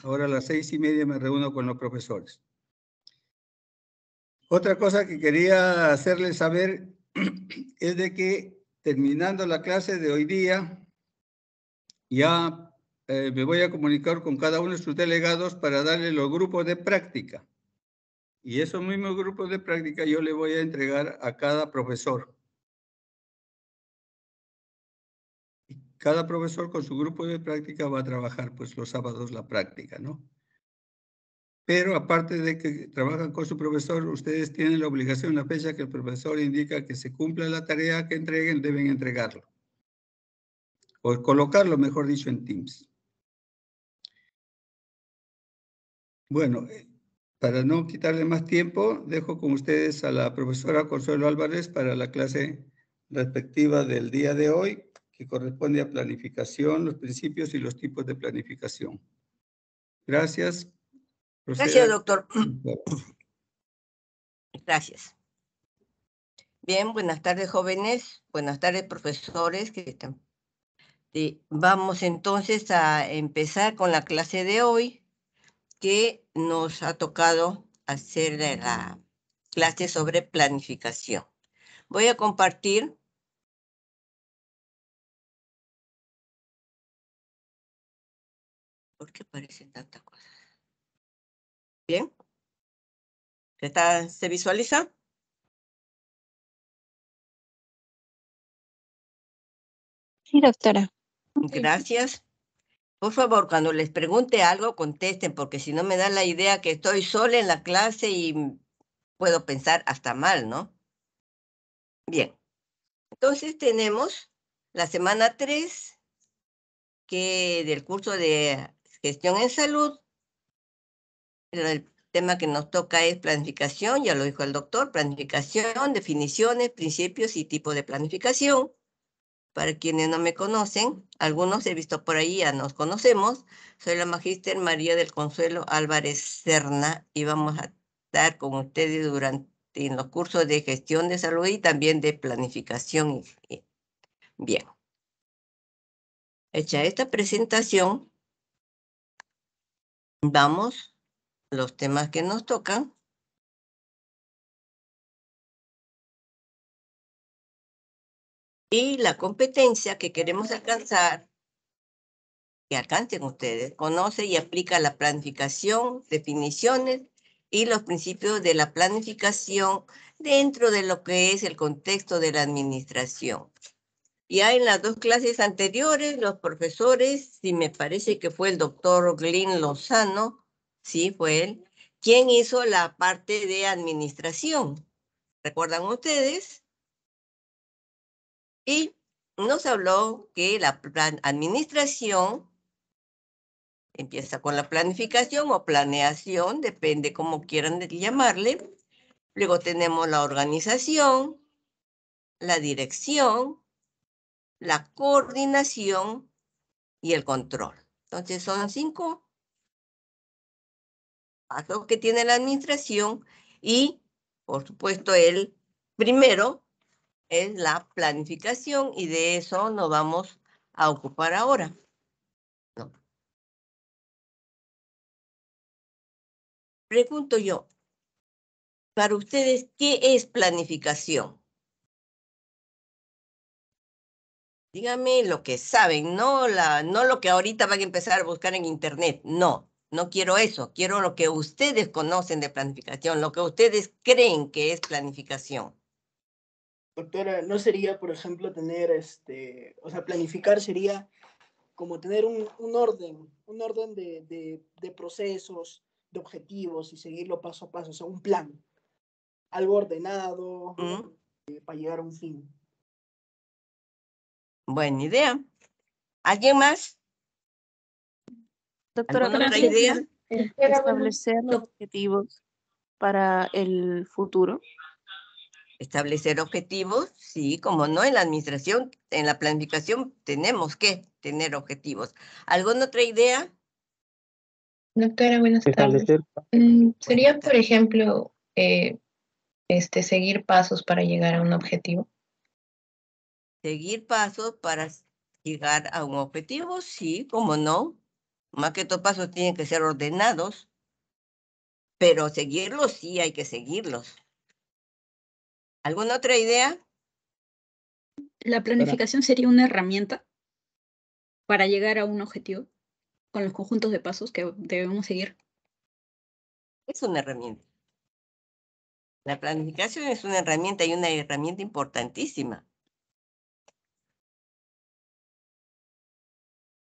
Ahora a las 6:30 me reúno con los profesores. Otra cosa que quería hacerles saber es de que terminando la clase de hoy día, ya me voy a comunicar con cada uno de sus delegados para darle los grupos de práctica. Y esos mismos grupos de práctica yo le voy a entregar a cada profesor. Cada profesor con su grupo de práctica va a trabajar pues los sábados la práctica, ¿no? Pero aparte de que trabajan con su profesor, ustedes tienen la obligación, la fecha que el profesor indica que se cumpla la tarea que entreguen, deben entregarlo. O colocarlo, mejor dicho, en Teams. Bueno, para no quitarle más tiempo, dejo con ustedes a la profesora Consuelo Álvarez para la clase respectiva del día de hoy, que corresponde a planificación, los principios y los tipos de planificación. Gracias. Gracias, doctor. Gracias. Bien, buenas tardes, jóvenes. Buenas tardes, profesores. Vamos entonces a empezar con la clase de hoy, que nos ha tocado hacer la clase sobre planificación. Voy a compartir. ¿Por qué aparecen tantas cosas? Bien. ¿Se visualiza? Sí, doctora. Gracias. Por favor, cuando les pregunte algo, contesten, porque si no me da la idea que estoy sola en la clase y puedo pensar hasta mal, ¿no? Bien. Entonces tenemos la semana 3, que del curso de gestión en salud. El tema que nos toca es planificación, ya lo dijo el doctor, planificación, definiciones, principios y tipo de planificación. Para quienes no me conocen, algunos he visto por ahí, ya nos conocemos. Soy la magíster María del Consuelo Álvarez Serna y vamos a estar con ustedes en los cursos de gestión de salud y también de planificación. Bien. Hecha esta presentación, vamos a los temas que nos tocan. Y la competencia que queremos alcanzar, que alcancen ustedes, conoce y aplica la planificación, definiciones y los principios de la planificación dentro de lo que es el contexto de la administración. Ya en las 2 clases anteriores, los profesores, si me parece que fue el doctor Glyn Lozano, sí, fue él, quien hizo la parte de administración. ¿Recuerdan ustedes? Y nos habló que la administración empieza con la planificación o planeación, depende cómo quieran llamarle. Luego tenemos la organización, la dirección, la coordinación y el control. Entonces son 5 pasos que tiene la administración y, por supuesto, el primero es la planificación y de eso nos vamos a ocupar ahora. ¿No? Pregunto yo, para ustedes, ¿qué es planificación? Díganme lo que saben, no lo que ahorita van a empezar a buscar en internet. No quiero eso. Quiero lo que ustedes conocen de planificación, lo que ustedes creen que es planificación. Doctora, ¿no sería, por ejemplo, tener, o sea, planificar sería como tener un orden de procesos, de objetivos y seguirlo paso a paso, o sea, un plan, algo ordenado para llegar a un fin? Buena idea. ¿Alguien más? Doctora, ¿Alguna otra idea? Establecer los objetivos para el futuro. Establecer objetivos, sí, como no, en la administración, en la planificación tenemos que tener objetivos. ¿Alguna otra idea? Doctora, buenas tardes. ¿Sería, por ejemplo, seguir pasos para llegar a un objetivo? Seguir pasos para llegar a un objetivo, sí, como no. Más que estos pasos tienen que ser ordenados, pero seguirlos sí hay que seguirlos. ¿Alguna otra idea? La planificación sería una herramienta para llegar a un objetivo con los conjuntos de pasos que debemos seguir. Es una herramienta. La planificación es una herramienta y una herramienta importantísima.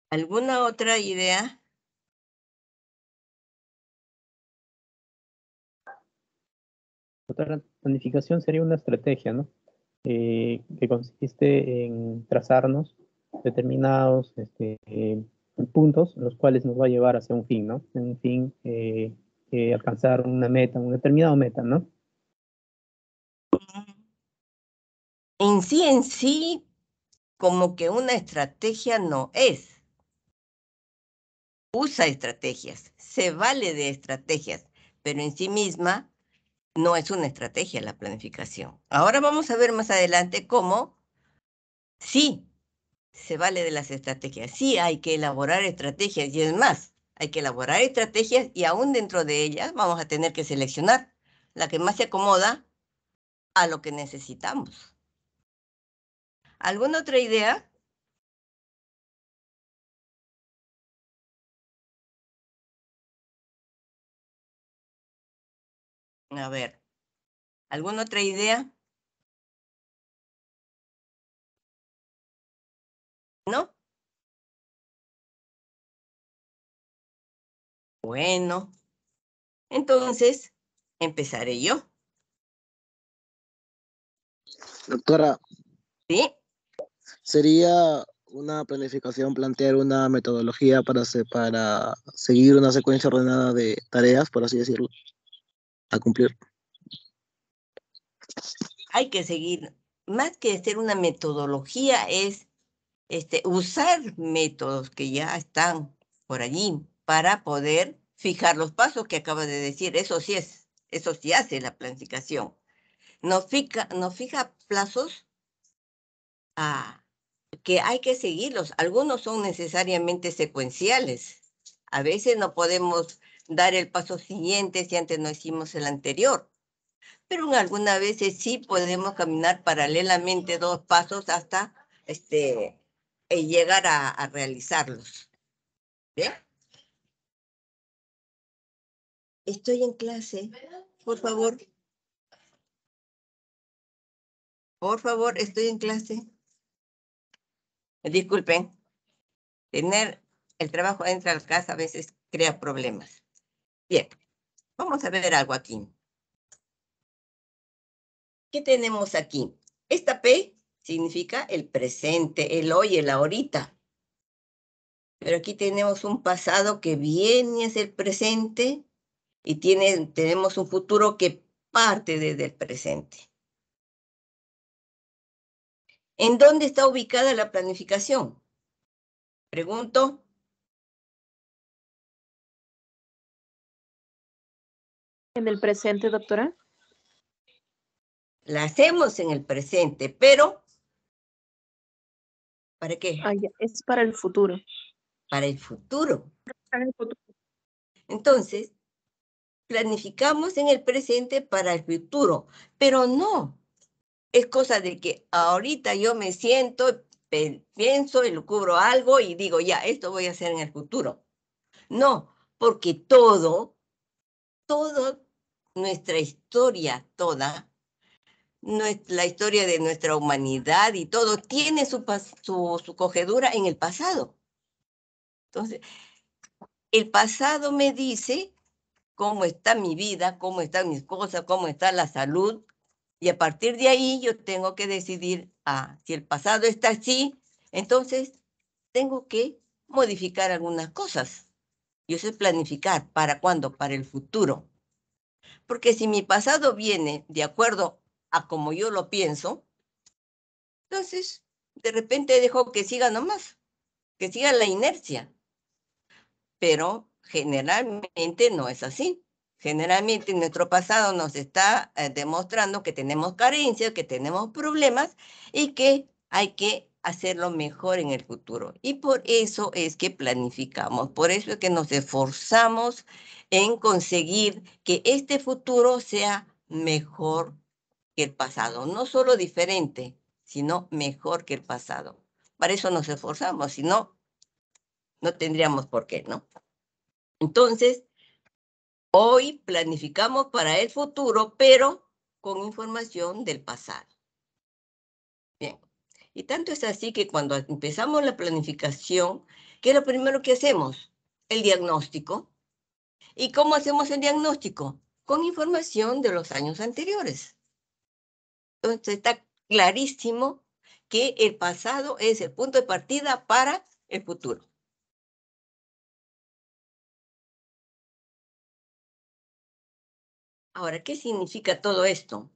¿Alguna otra idea? Otra planificación sería una estrategia, ¿no? Que consiste en trazarnos determinados puntos, los cuales nos va a llevar hacia un fin, ¿no? Un fin, alcanzar una meta, un determinado meta, ¿no? En sí, como que una estrategia no es. Usa estrategias, se vale de estrategias, pero en sí misma no es una estrategia la planificación. Ahora vamos a ver más adelante cómo sí se vale de las estrategias. Sí hay que elaborar estrategias y es más, hay que elaborar estrategias y aún dentro de ellas vamos a tener que seleccionar la que más se acomoda a lo que necesitamos. ¿Alguna otra idea? A ver, ¿alguna otra idea? ¿No? Bueno, entonces empezaré yo. Doctora, ¿Sí? ¿sería una planificación plantear una metodología para seguir una secuencia ordenada de tareas, por así decirlo, a cumplir? Hay que seguir, más que hacer una metodología, es usar métodos que ya están por allí para poder fijar los pasos que acaba de decir. Eso sí hace la planificación. Nos fija plazos que hay que seguirlos. Algunos son necesariamente secuenciales. A veces no podemos dar el paso siguiente si antes no hicimos el anterior. Pero en algunas veces sí podemos caminar paralelamente 2 pasos hasta llegar a realizarlos. ¿Bien? Estoy en clase. Por favor. Por favor, estoy en clase. Disculpen. Tener el trabajo dentro de la casa a veces crea problemas. Bien, vamos a ver algo aquí. ¿Qué tenemos aquí? Esta P significa el presente, el hoy, el ahorita. Pero aquí tenemos un pasado que viene hacia el presente y tenemos un futuro que parte desde el presente. ¿En dónde está ubicada la planificación? Pregunto. ¿En el presente, doctora? La hacemos en el presente, pero ¿para qué? Es para el futuro. Para el futuro. Para el futuro. Entonces, planificamos en el presente para el futuro, pero no. Es cosa de que ahorita yo me siento, pienso y cubro algo y digo, ya, esto voy a hacer en el futuro. No, porque toda nuestra historia, la historia de nuestra humanidad y todo, tiene su cogedura en el pasado. Entonces, el pasado me dice cómo está mi vida, cómo están mis cosas, cómo está la salud, y a partir de ahí yo tengo que decidir, si el pasado está así, entonces tengo que modificar algunas cosas. Y eso es planificar. ¿Para cuándo? Para el futuro. Porque si mi pasado viene de acuerdo a como yo lo pienso, entonces de repente dejo que siga nomás, que siga la inercia. Pero generalmente no es así. Generalmente nuestro pasado nos está demostrando que tenemos carencias, que tenemos problemas y que hay que hacerlo mejor en el futuro. Y por eso es que planificamos, por eso es que nos esforzamos en conseguir que este futuro sea mejor que el pasado. No solo diferente, sino mejor que el pasado. Para eso nos esforzamos, si no, no tendríamos por qué, ¿no? Entonces, hoy planificamos para el futuro, pero con información del pasado. Bien. Y tanto es así que cuando empezamos la planificación, ¿qué es lo primero que hacemos? El diagnóstico. ¿Y cómo hacemos el diagnóstico? Con información de los años anteriores. Entonces está clarísimo que el pasado es el punto de partida para el futuro. Ahora, ¿qué significa todo esto?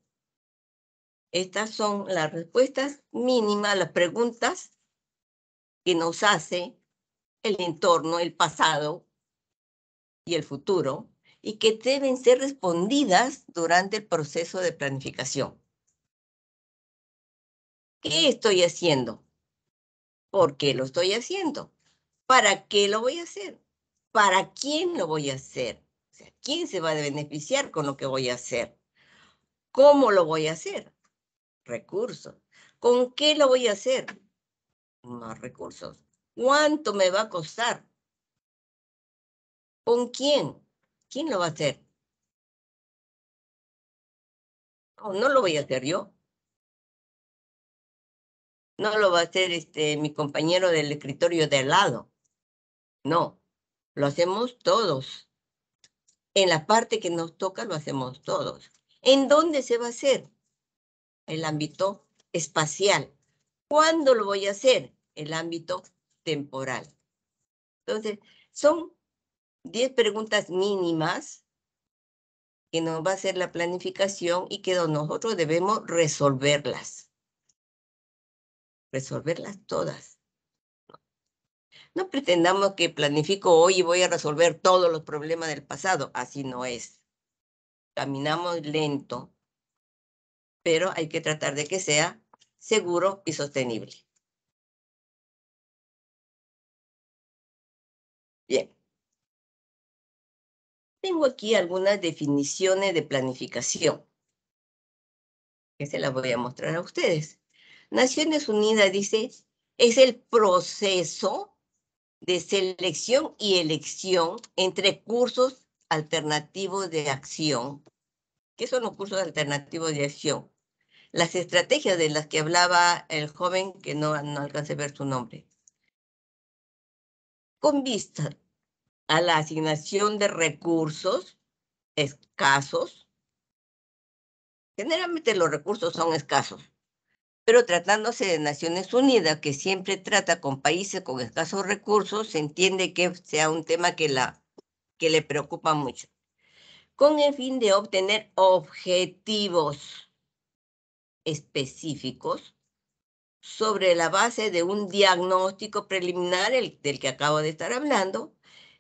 Estas son las respuestas mínimas, las preguntas que nos hace el entorno, el pasado y el futuro, y que deben ser respondidas durante el proceso de planificación. ¿Qué estoy haciendo? ¿Por qué lo estoy haciendo? ¿Para qué lo voy a hacer? ¿Para quién lo voy a hacer? O sea, ¿quién se va a beneficiar con lo que voy a hacer? ¿Cómo lo voy a hacer? Recursos. ¿Con qué lo voy a hacer? Más recursos. ¿Cuánto me va a costar? ¿Con quién? ¿Quién lo va a hacer? No lo voy a hacer yo. No lo va a hacer mi compañero del escritorio de al lado. No, lo hacemos todos. En la parte que nos toca lo hacemos todos. ¿En dónde se va a hacer? El ámbito espacial. ¿Cuándo lo voy a hacer? El ámbito temporal. Entonces, son 10 preguntas mínimas que nos va a hacer la planificación y que nosotros debemos resolverlas. Resolverlas todas. No pretendamos que planifico hoy y voy a resolver todos los problemas del pasado. Así no es. Caminamos lento, pero hay que tratar de que sea seguro y sostenible. Bien. Tengo aquí algunas definiciones de planificación, que se las voy a mostrar a ustedes. Naciones Unidas dice, es el proceso de selección y elección entre cursos alternativos de acción. ¿Qué son los cursos alternativos de acción? Las estrategias de las que hablaba el joven, que no alcancé a ver su nombre. Con vista a la asignación de recursos escasos, generalmente los recursos son escasos, pero tratándose de Naciones Unidas, que siempre trata con países con escasos recursos, se entiende que sea un tema que le preocupa mucho. Con el fin de obtener objetivos específicos sobre la base de un diagnóstico preliminar, del que acabo de estar hablando,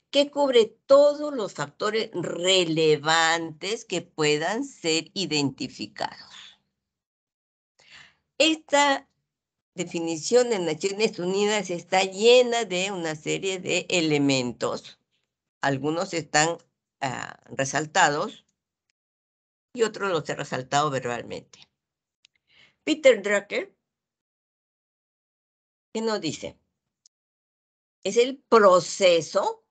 que cubre todos los factores relevantes que puedan ser identificados. Esta definición de Naciones Unidas está llena de una serie de elementos. Algunos están resaltados y otros los he resaltado verbalmente. Peter Drucker, ¿qué nos dice? Es el proceso.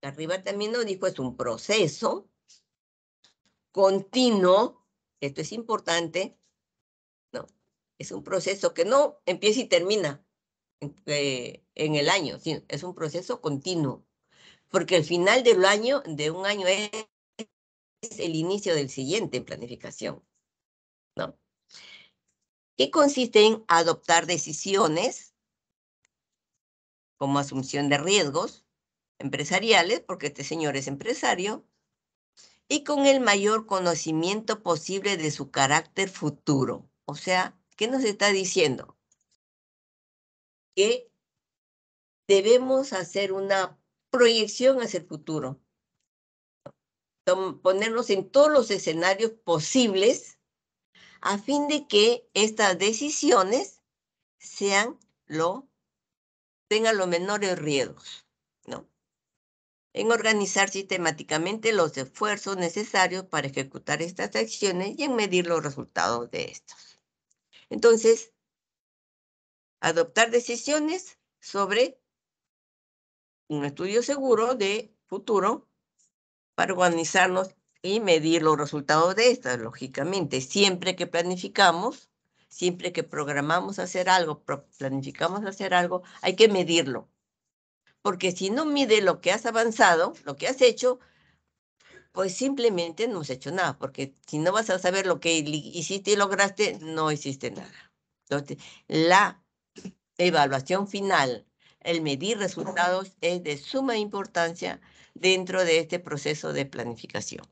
Arriba también nos dijo, es un proceso continuo. Esto es importante. No, es un proceso que no empieza y termina en el año. Sí, es un proceso continuo. Porque el final de un año es el inicio del siguiente en planificación, ¿no? Que consiste en adoptar decisiones como asunción de riesgos empresariales, porque este señor es empresario, y con el mayor conocimiento posible de su carácter futuro. O sea, ¿qué nos está diciendo? Que debemos hacer una proyección hacia el futuro. Ponernos en todos los escenarios posibles a fin de que estas decisiones tengan los menores riesgos, ¿no? En organizar sistemáticamente los esfuerzos necesarios para ejecutar estas acciones y en medir los resultados de estos. Entonces, adoptar decisiones sobre un estudio seguro de futuro para organizarnos y medir los resultados de estas, lógicamente. Siempre que planificamos, siempre que programamos hacer algo, planificamos hacer algo, hay que medirlo. Porque si no mide lo que has avanzado, lo que has hecho, pues simplemente no has hecho nada. Porque si no vas a saber lo que hiciste y lograste, no hiciste nada. Entonces, la evaluación final, el medir resultados, es de suma importancia dentro de este proceso de planificación.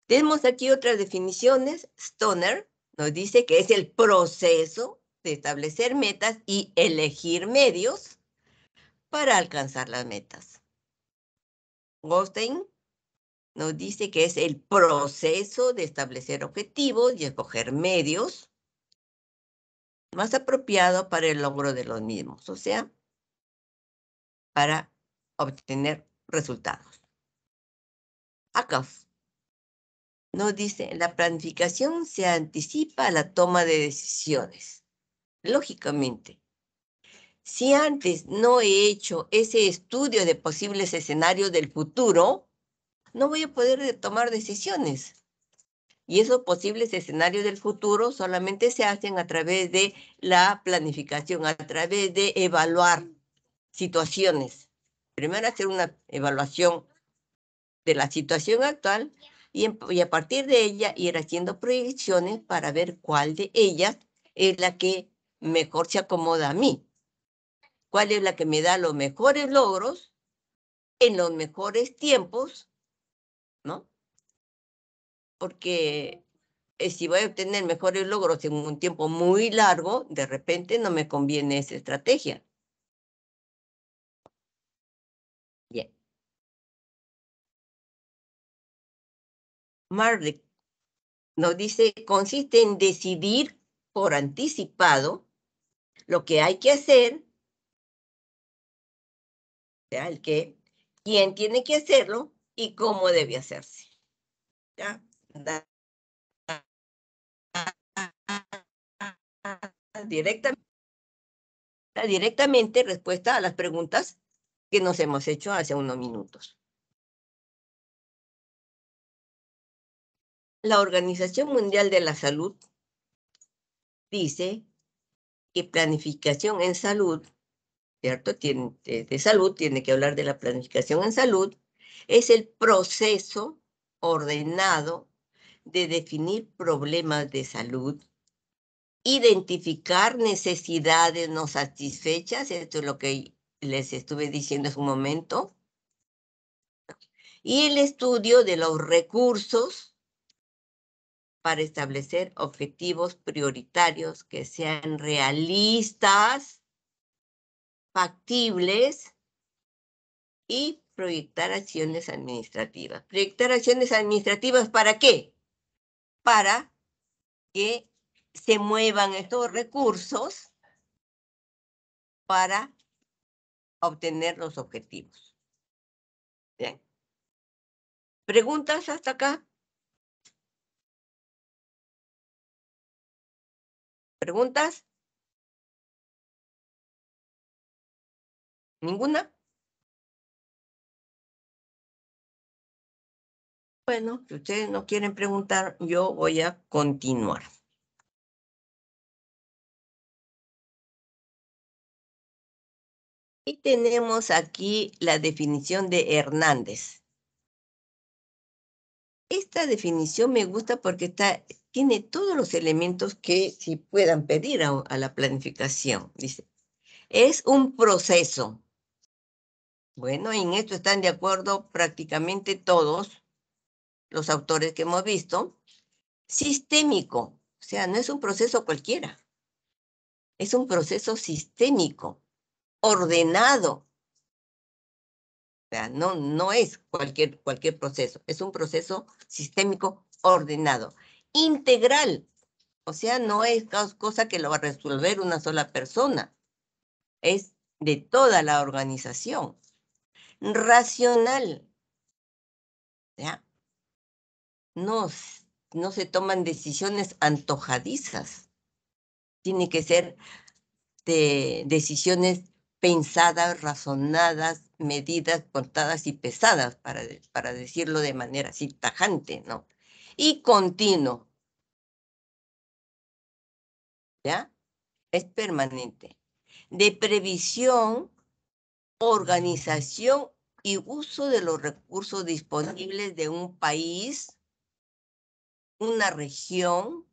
Tenemos aquí otras definiciones. Stoner nos dice que es el proceso de establecer metas y elegir medios para alcanzar las metas. Goldstein nos dice que es el proceso de establecer objetivos y escoger medios más apropiados para el logro de los mismos, o sea, para obtener resultados. Ackhoff nos dice, la planificación se anticipa a la toma de decisiones. Lógicamente, si antes no he hecho ese estudio de posibles escenarios del futuro, no voy a poder tomar decisiones. Y esos posibles escenarios del futuro solamente se hacen a través de la planificación, a través de evaluar situaciones. Primero hacer una evaluación de la situación actual y a partir de ella ir haciendo proyecciones para ver cuál de ellas es la que mejor se acomoda a mí. Cuál es la que me da los mejores logros en los mejores tiempos, ¿no? Porque si voy a obtener mejores logros en un tiempo muy largo, de repente no me conviene esa estrategia. Bien. Marlick nos dice, consiste en decidir por anticipado lo que hay que hacer, o sea, quién tiene que hacerlo y cómo debe hacerse. ¿Ya? Directamente respuesta a las preguntas que nos hemos hecho hace unos minutos. La Organización Mundial de la Salud dice que planificación en salud, ¿cierto? De salud, tiene que hablar de la planificación en salud, es el proceso ordenado de definir problemas de salud, identificar necesidades no satisfechas, esto es lo que les estuve diciendo hace un momento, y el estudio de los recursos para establecer objetivos prioritarios que sean realistas, factibles y proyectar acciones administrativas. ¿Proyectar acciones administrativas para qué? Para que se muevan estos recursos para obtener los objetivos. Bien. ¿Preguntas hasta acá? ¿Preguntas? ¿Ninguna? Bueno, si ustedes no quieren preguntar, yo voy a continuar. Y tenemos aquí la definición de Hernández. Esta definición me gusta porque tiene todos los elementos que se puedan pedir a la planificación. Dice, es un proceso. Bueno, en esto están de acuerdo prácticamente todos los autores que hemos visto. Sistémico, o sea, no es un proceso cualquiera. Es un proceso sistémico, ordenado. O sea, no es cualquier proceso, es un proceso sistémico ordenado integral. O sea, no es cosa que lo va a resolver una sola persona. Es de toda la organización. Racional. ¿Ya? No se toman decisiones antojadizas. Tiene que ser de decisiones pensadas, razonadas, medidas, contadas y pesadas, para decirlo de manera así tajante, ¿no? Y continuo. ¿Ya? Es permanente. De previsión, organización y uso de los recursos disponibles de un país, una región,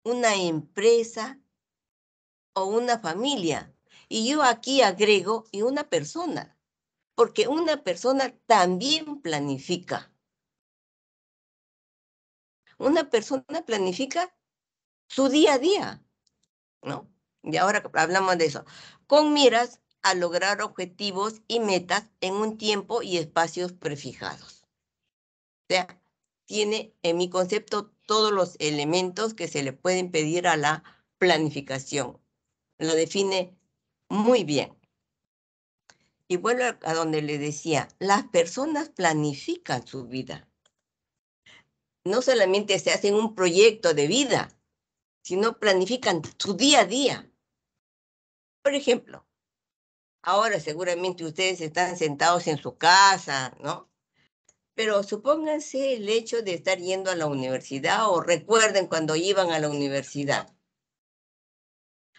una empresa o una familia. Y yo aquí agrego, y una persona, porque una persona también planifica. Una persona planifica su día a día, ¿no? Y ahora hablamos de eso. Con miras a lograr objetivos y metas en un tiempo y espacios prefijados. O sea, tiene en mi concepto todos los elementos que se le pueden pedir a la planificación. Lo define muy bien. Y vuelvo a donde le decía, las personas planifican su vida. No solamente se hacen un proyecto de vida, sino planifican su día a día. Por ejemplo, ahora seguramente ustedes están sentados en su casa, ¿no? Pero supónganse el hecho de estar yendo a la universidad o recuerden cuando iban a la universidad.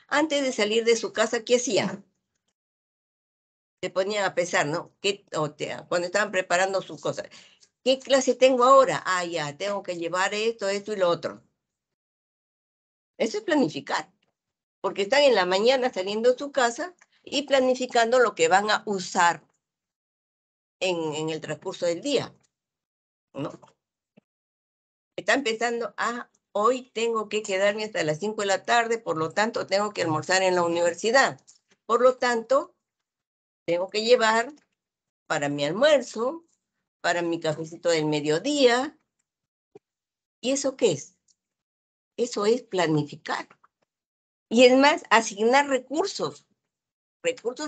Antes de salir de su casa, ¿qué hacían? Se ponían a pensar, ¿no? Cuando estaban preparando sus cosas. ¿Qué clase tengo ahora? Ah, ya, tengo que llevar esto, esto y lo otro. Eso es planificar. Porque están en la mañana saliendo de su casa y planificando lo que van a usar en el transcurso del día, ¿no? Están pensando, hoy tengo que quedarme hasta las 5 de la tarde, por lo tanto tengo que almorzar en la universidad. Por lo tanto, tengo que llevar para mi almuerzo, para mi cafecito del mediodía. ¿Y eso qué es? Eso es planificar. Y es más, asignar recursos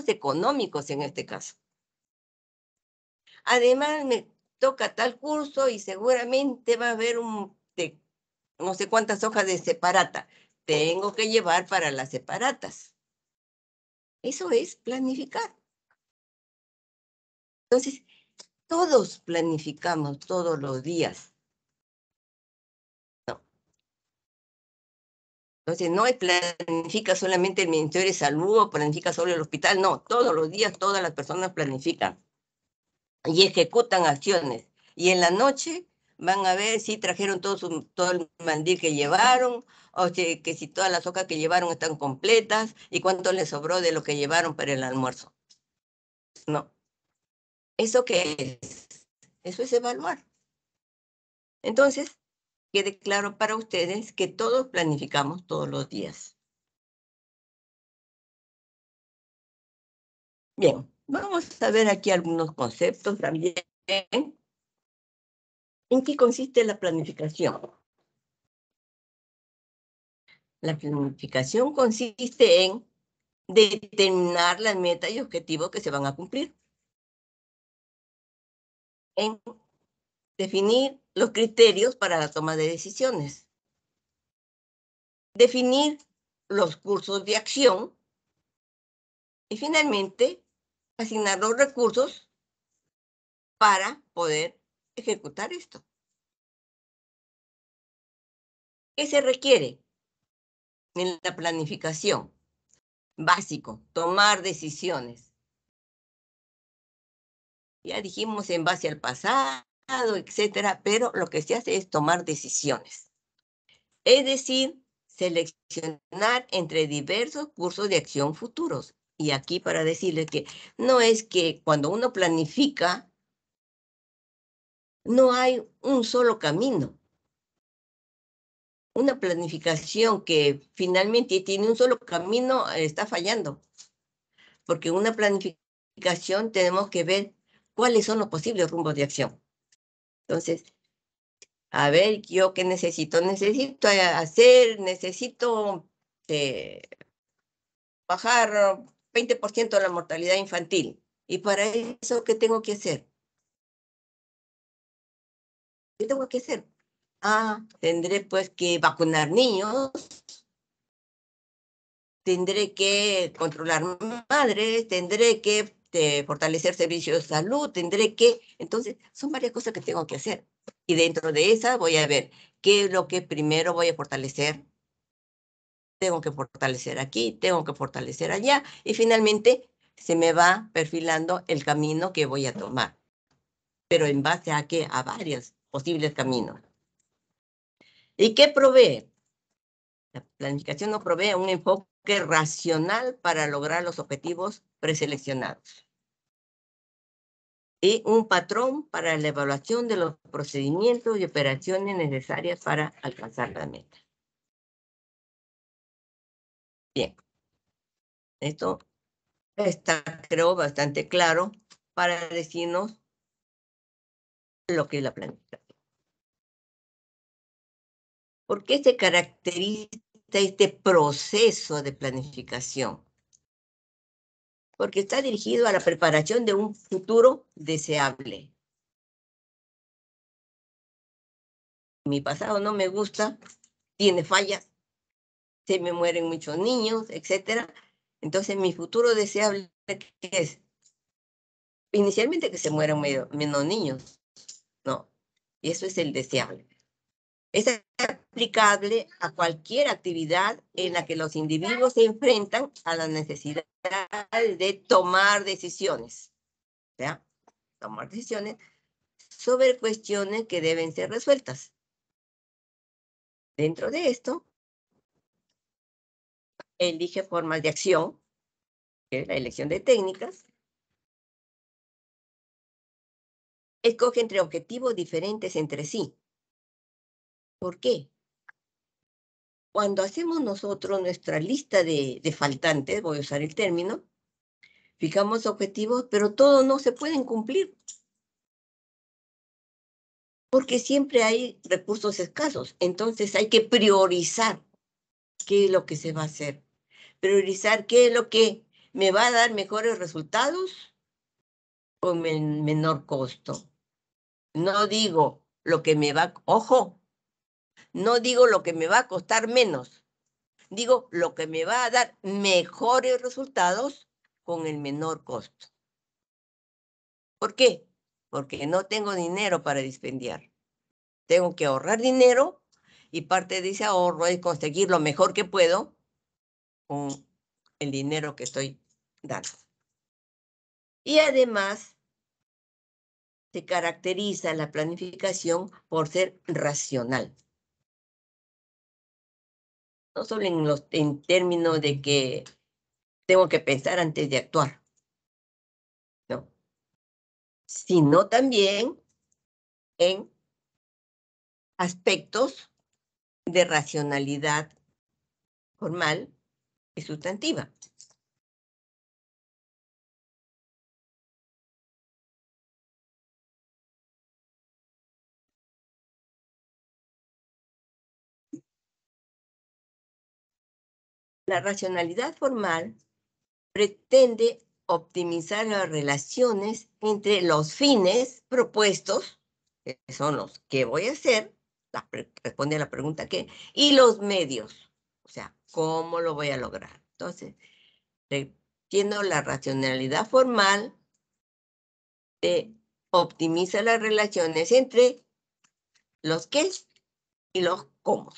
económicos en este caso. Además, me toca tal curso y seguramente va a haber no sé cuántas hojas de separata. Tengo que llevar para las separatas. Eso es planificar. Entonces, todos planificamos todos los días. ¿No? Entonces, no planifica solamente el Ministerio de Salud o planifica solo el hospital. No, todos los días todas las personas planifican y ejecutan acciones. Y en la noche van a ver si trajeron todo el mandil que llevaron, o que si todas las hojas que llevaron están completas y cuánto les sobró de lo que llevaron para el almuerzo. No. ¿Eso qué es? Eso es evaluar. Entonces, quede claro para ustedes que todos planificamos todos los días. Bien, vamos a ver aquí algunos conceptos también. ¿En qué consiste la planificación? La planificación consiste en determinar las metas y objetivos que se van a cumplir. En definir los criterios para la toma de decisiones. Definir los cursos de acción. Y finalmente, asignar los recursos para poder ejecutar esto. ¿Qué se requiere en la planificación? Básico, tomar decisiones. Ya dijimos en base al pasado, etcétera, pero lo que se hace es tomar decisiones. Es decir, seleccionar entre diversos cursos de acción futuros. Y aquí para decirles que no es que cuando uno planifica, no hay un solo camino. Una planificación que finalmente tiene un solo camino está fallando. Porque en una planificación tenemos que ver cuáles son los posibles rumbos de acción. Entonces, A ver, ¿yo qué necesito? Necesito hacer, necesito bajar 20% la mortalidad infantil. ¿Y para eso qué tengo que hacer? ¿Qué tengo que hacer? Ah, tendré pues que vacunar niños, tendré que controlar madres, tendré que fortalecer servicios de salud, tendré que... Entonces, son varias cosas que tengo que hacer. Y dentro de esa voy a ver qué es lo que primero voy a fortalecer. Tengo que fortalecer aquí, tengo que fortalecer allá. Y finalmente se me va perfilando el camino que voy a tomar. Pero en base a qué? A varios posibles caminos. ¿Y qué provee? La planificación nos provee un enfoque racional para lograr los objetivos preseleccionados y un patrón para la evaluación de los procedimientos y operaciones necesarias para alcanzar la meta. Bien, esto está, creo, bastante claro para decirnos lo que es la planificación. ¿Por qué se caracteriza este proceso de planificación? Porque está dirigido a la preparación de un futuro deseable. Mi pasado no me gusta, tiene fallas, se me mueren muchos niños, etc. Entonces, mi futuro deseable, ¿qué es? Inicialmente que se mueran menos niños, ¿no? Y eso es el deseable. Es aplicable a cualquier actividad en la que los individuos se enfrentan a la necesidad de tomar decisiones, ¿ya? Tomar decisiones sobre cuestiones que deben ser resueltas. Dentro de esto, elige formas de acción, que es la elección de técnicas. Escoge entre objetivos diferentes entre sí. ¿Por qué? Cuando hacemos nosotros nuestra lista de faltantes, voy a usar el término, fijamos objetivos, pero todos no se pueden cumplir. Porque siempre hay recursos escasos. Entonces hay que priorizar qué es lo que se va a hacer. Priorizar qué es lo que me va a dar mejores resultados con menor costo. No digo lo que me va, ojo, no digo lo que me va a costar menos. Digo lo que me va a dar mejores resultados con el menor costo. ¿Por qué? Porque no tengo dinero para dispendiar. Tengo que ahorrar dinero y parte de ese ahorro es conseguir lo mejor que puedo con el dinero que estoy dando. Y además, se caracteriza la planificación por ser racional. No solo en términos de que tengo que pensar antes de actuar, ¿no? Sino también en aspectos de racionalidad formal y sustantiva. La racionalidad formal pretende optimizar las relaciones entre los fines propuestos, que son los que voy a hacer, responde a la pregunta ¿qué? Y los medios, o sea, ¿cómo lo voy a lograr? Entonces, entiendo la racionalidad formal, optimiza las relaciones entre los qué y los cómo.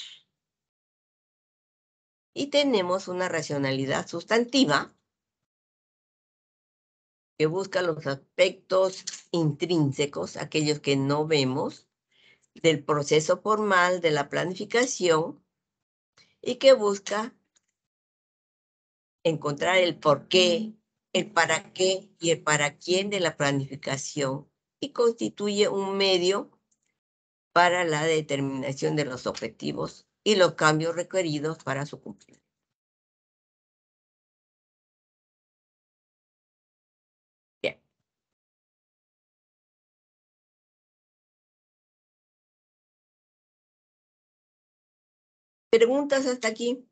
Y tenemos una racionalidad sustantiva que busca los aspectos intrínsecos, aquellos que no vemos, del proceso formal de la planificación y que busca encontrar el por qué, el para qué y el para quién de la planificación y constituye un medio para la determinación de los objetivos y los cambios requeridos para su cumplimiento. Bien. ¿Preguntas hasta aquí?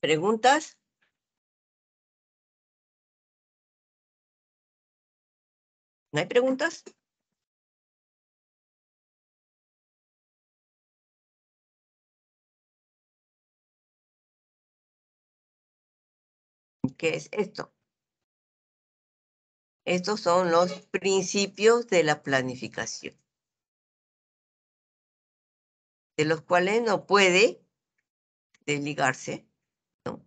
¿Preguntas? ¿No hay preguntas? ¿Qué es esto? Estos son los principios de la planificación, de los cuales no puede desligarse, ¿no?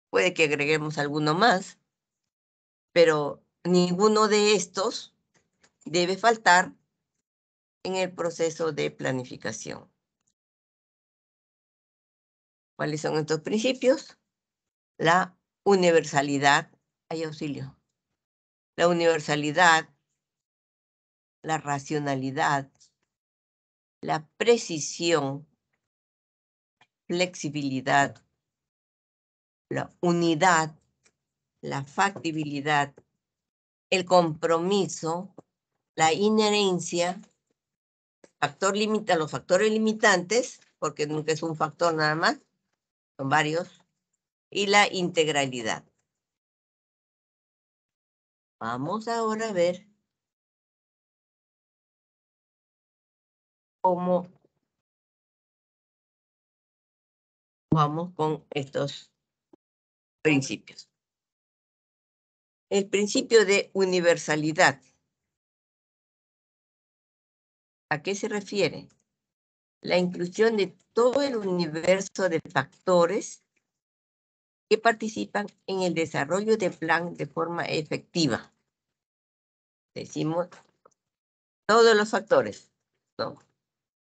Puede que agreguemos alguno más, pero ninguno de estos debe faltar en el proceso de planificación. ¿Cuáles son estos principios? La universalidad, hay auxilio. La universalidad, la racionalidad, la precisión, flexibilidad, la unidad, la factibilidad, el compromiso, la inherencia, los factores limitantes, porque nunca es un factor nada más, son varios, y la integralidad. Vamos ahora a ver cómo vamos con estos principios. El principio de universalidad. ¿A qué se refiere? La inclusión de todo el universo de factores que participan en el desarrollo del plan de forma efectiva. Decimos todos los factores, ¿no?,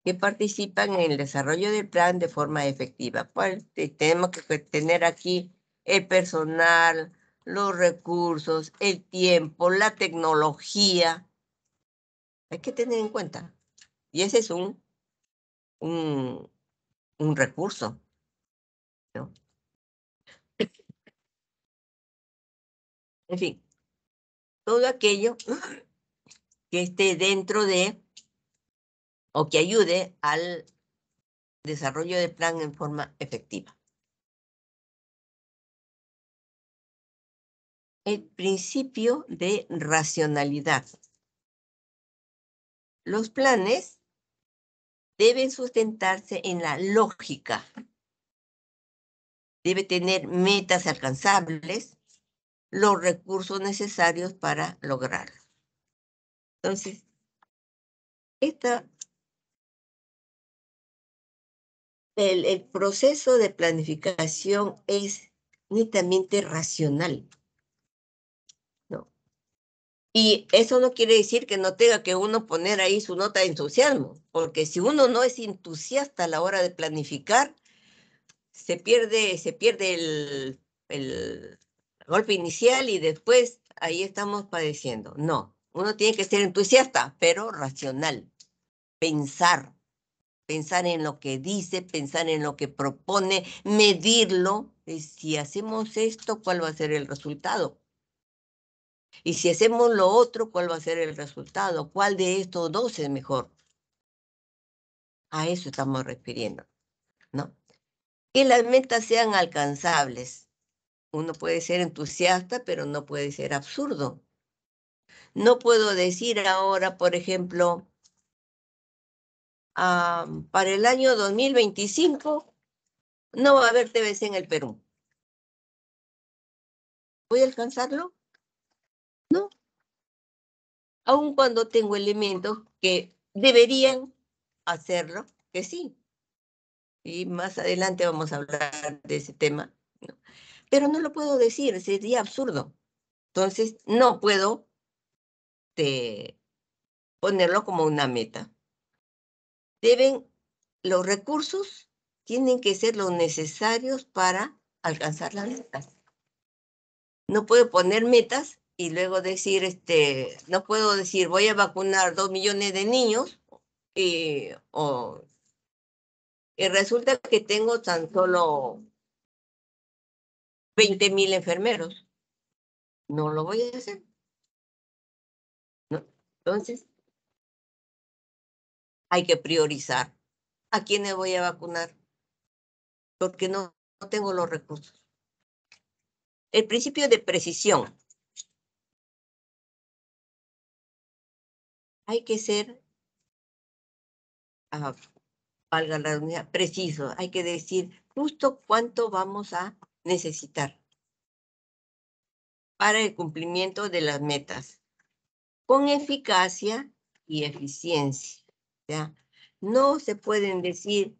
que participan en el desarrollo del plan de forma efectiva. Pues, tenemos que tener aquí el personal, los recursos, el tiempo, la tecnología. Hay que tener en cuenta. Y ese es un recurso, ¿no? En fin, todo aquello que esté dentro de o que ayude al desarrollo del plan en forma efectiva. El principio de racionalidad. Los planes deben sustentarse en la lógica. Debe tener metas alcanzables, los recursos necesarios para lograrlo. Entonces, el proceso de planificación es netamente racional, ¿no? Y eso no quiere decir que no tenga que uno poner ahí su nota de entusiasmo, porque si uno no es entusiasta a la hora de planificar, se pierde el golpe inicial y después ahí estamos padeciendo. No, uno tiene que ser entusiasta, pero racional. Pensar en lo que dice, pensar en lo que propone, medirlo. Si hacemos esto, ¿cuál va a ser el resultado? Y si hacemos lo otro, ¿cuál va a ser el resultado? ¿Cuál de estos dos es mejor? A eso estamos refiriendo, ¿no? Que las metas sean alcanzables. Uno puede ser entusiasta, pero no puede ser absurdo. No puedo decir ahora, por ejemplo, para el año 2025 no va a haber TVC en el Perú. ¿Voy a alcanzarlo? No. Aun cuando tengo elementos que deberían hacerlo, que sí. Y más adelante vamos a hablar de ese tema, ¿no? Pero no lo puedo decir, sería absurdo. Entonces, no puedo ponerlo como una meta. Los recursos tienen que ser los necesarios para alcanzar las metas. No puedo poner metas y luego decir, no puedo decir voy a vacunar 2 millones de niños y resulta que tengo tan solo 20,000 enfermeros. No lo voy a hacer, ¿no? Entonces, Hay que priorizar. ¿A quiénes voy a vacunar? Porque no tengo los recursos. El principio de precisión. Hay que ser, valga la redundancia, preciso. Hay que decir justo cuánto vamos a necesitar para el cumplimiento de las metas, con eficacia y eficiencia. ¿Ya? No se pueden decir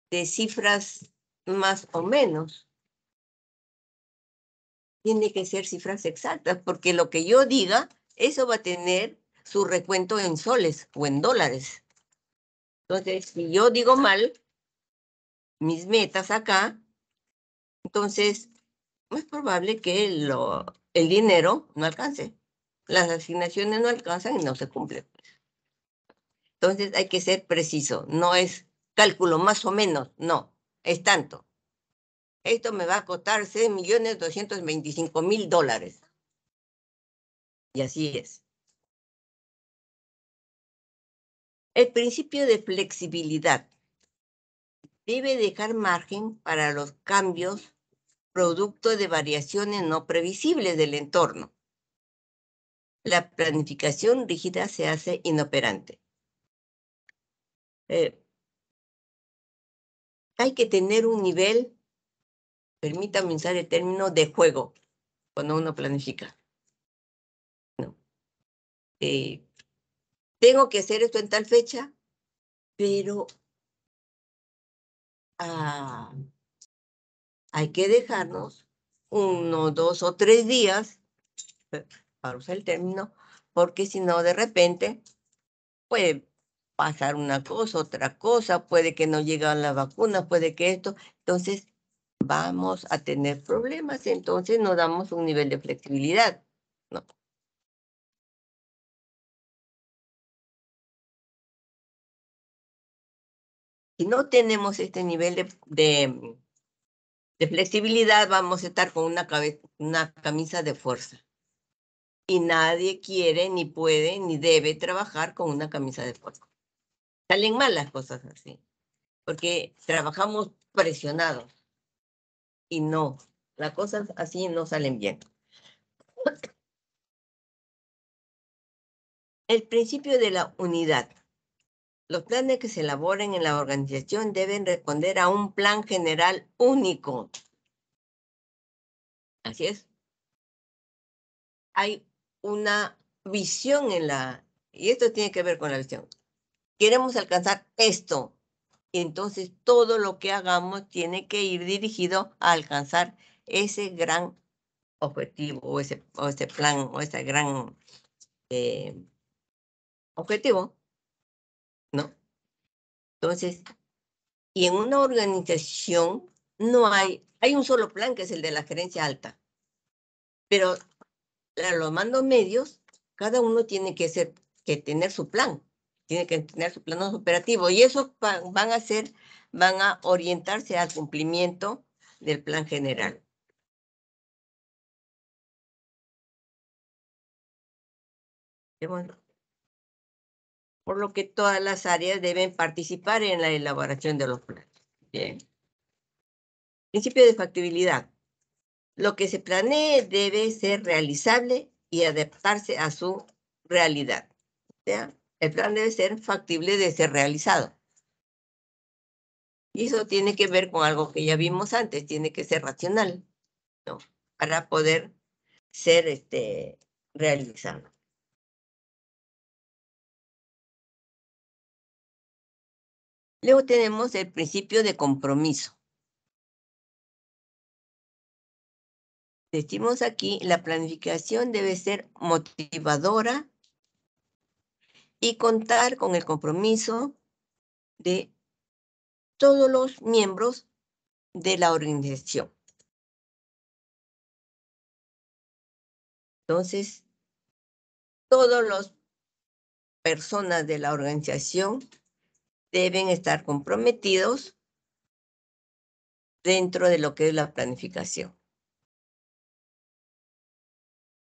de cifras más o menos. Tiene que ser cifras exactas, porque lo que yo diga, eso va a tener su recuento en soles o en dólares. Entonces, si yo digo mal mis metas acá, entonces es probable que el dinero no alcance. Las asignaciones no alcanzan y no se cumplen. Entonces hay que ser preciso. No es cálculo más o menos, no. Es tanto. Esto me va a costar $6.225.000. Y así es. El principio de flexibilidad debe dejar margen para los cambios producto de variaciones no previsibles del entorno. La planificación rígida se hace inoperante. Hay que tener un nivel, permítame usar el término, de juego cuando uno planifica. No. Tengo que hacer esto en tal fecha, pero hay que dejarnos 1, 2 o 3 días, para usar el término, porque si no, de repente puede pasar una cosa, otra cosa, puede que no lleguen las vacunas, puede que esto. Entonces, vamos a tener problemas, entonces no damos un nivel de flexibilidad, ¿no? Si no tenemos este nivel de flexibilidad, vamos a estar con una camisa de fuerza. Y nadie quiere, ni puede, ni debe trabajar con una camisa de fuerza. Salen mal las cosas así, porque trabajamos presionados. Y no, las cosas así no salen bien. El principio de la unidad. Los planes que se elaboren en la organización deben responder a un plan general único. Así es. Hay una visión y esto tiene que ver con la visión. Queremos alcanzar esto. Y entonces todo lo que hagamos tiene que ir dirigido a alcanzar ese gran objetivo o ese plan o ese gran objetivo, ¿no? Entonces, y en una organización no hay un solo plan que es el de la gerencia alta, pero los mandos medios, cada uno tiene que tener su plan, tiene que tener su plan operativo y eso van a orientarse al cumplimiento del plan general. Bueno, por lo que todas las áreas deben participar en la elaboración de los planes. Bien. Principio de factibilidad. Lo que se planee debe ser realizable y adaptarse a su realidad. ¿Ya? El plan debe ser factible de ser realizado. Y eso tiene que ver con algo que ya vimos antes, tiene que ser racional, ¿no? Para poder ser realizado. Luego tenemos el principio de compromiso. Decimos aquí, la planificación debe ser motivadora y contar con el compromiso de todos los miembros de la organización. Entonces, todas las personas de la organización deben estar comprometidos dentro de lo que es la planificación.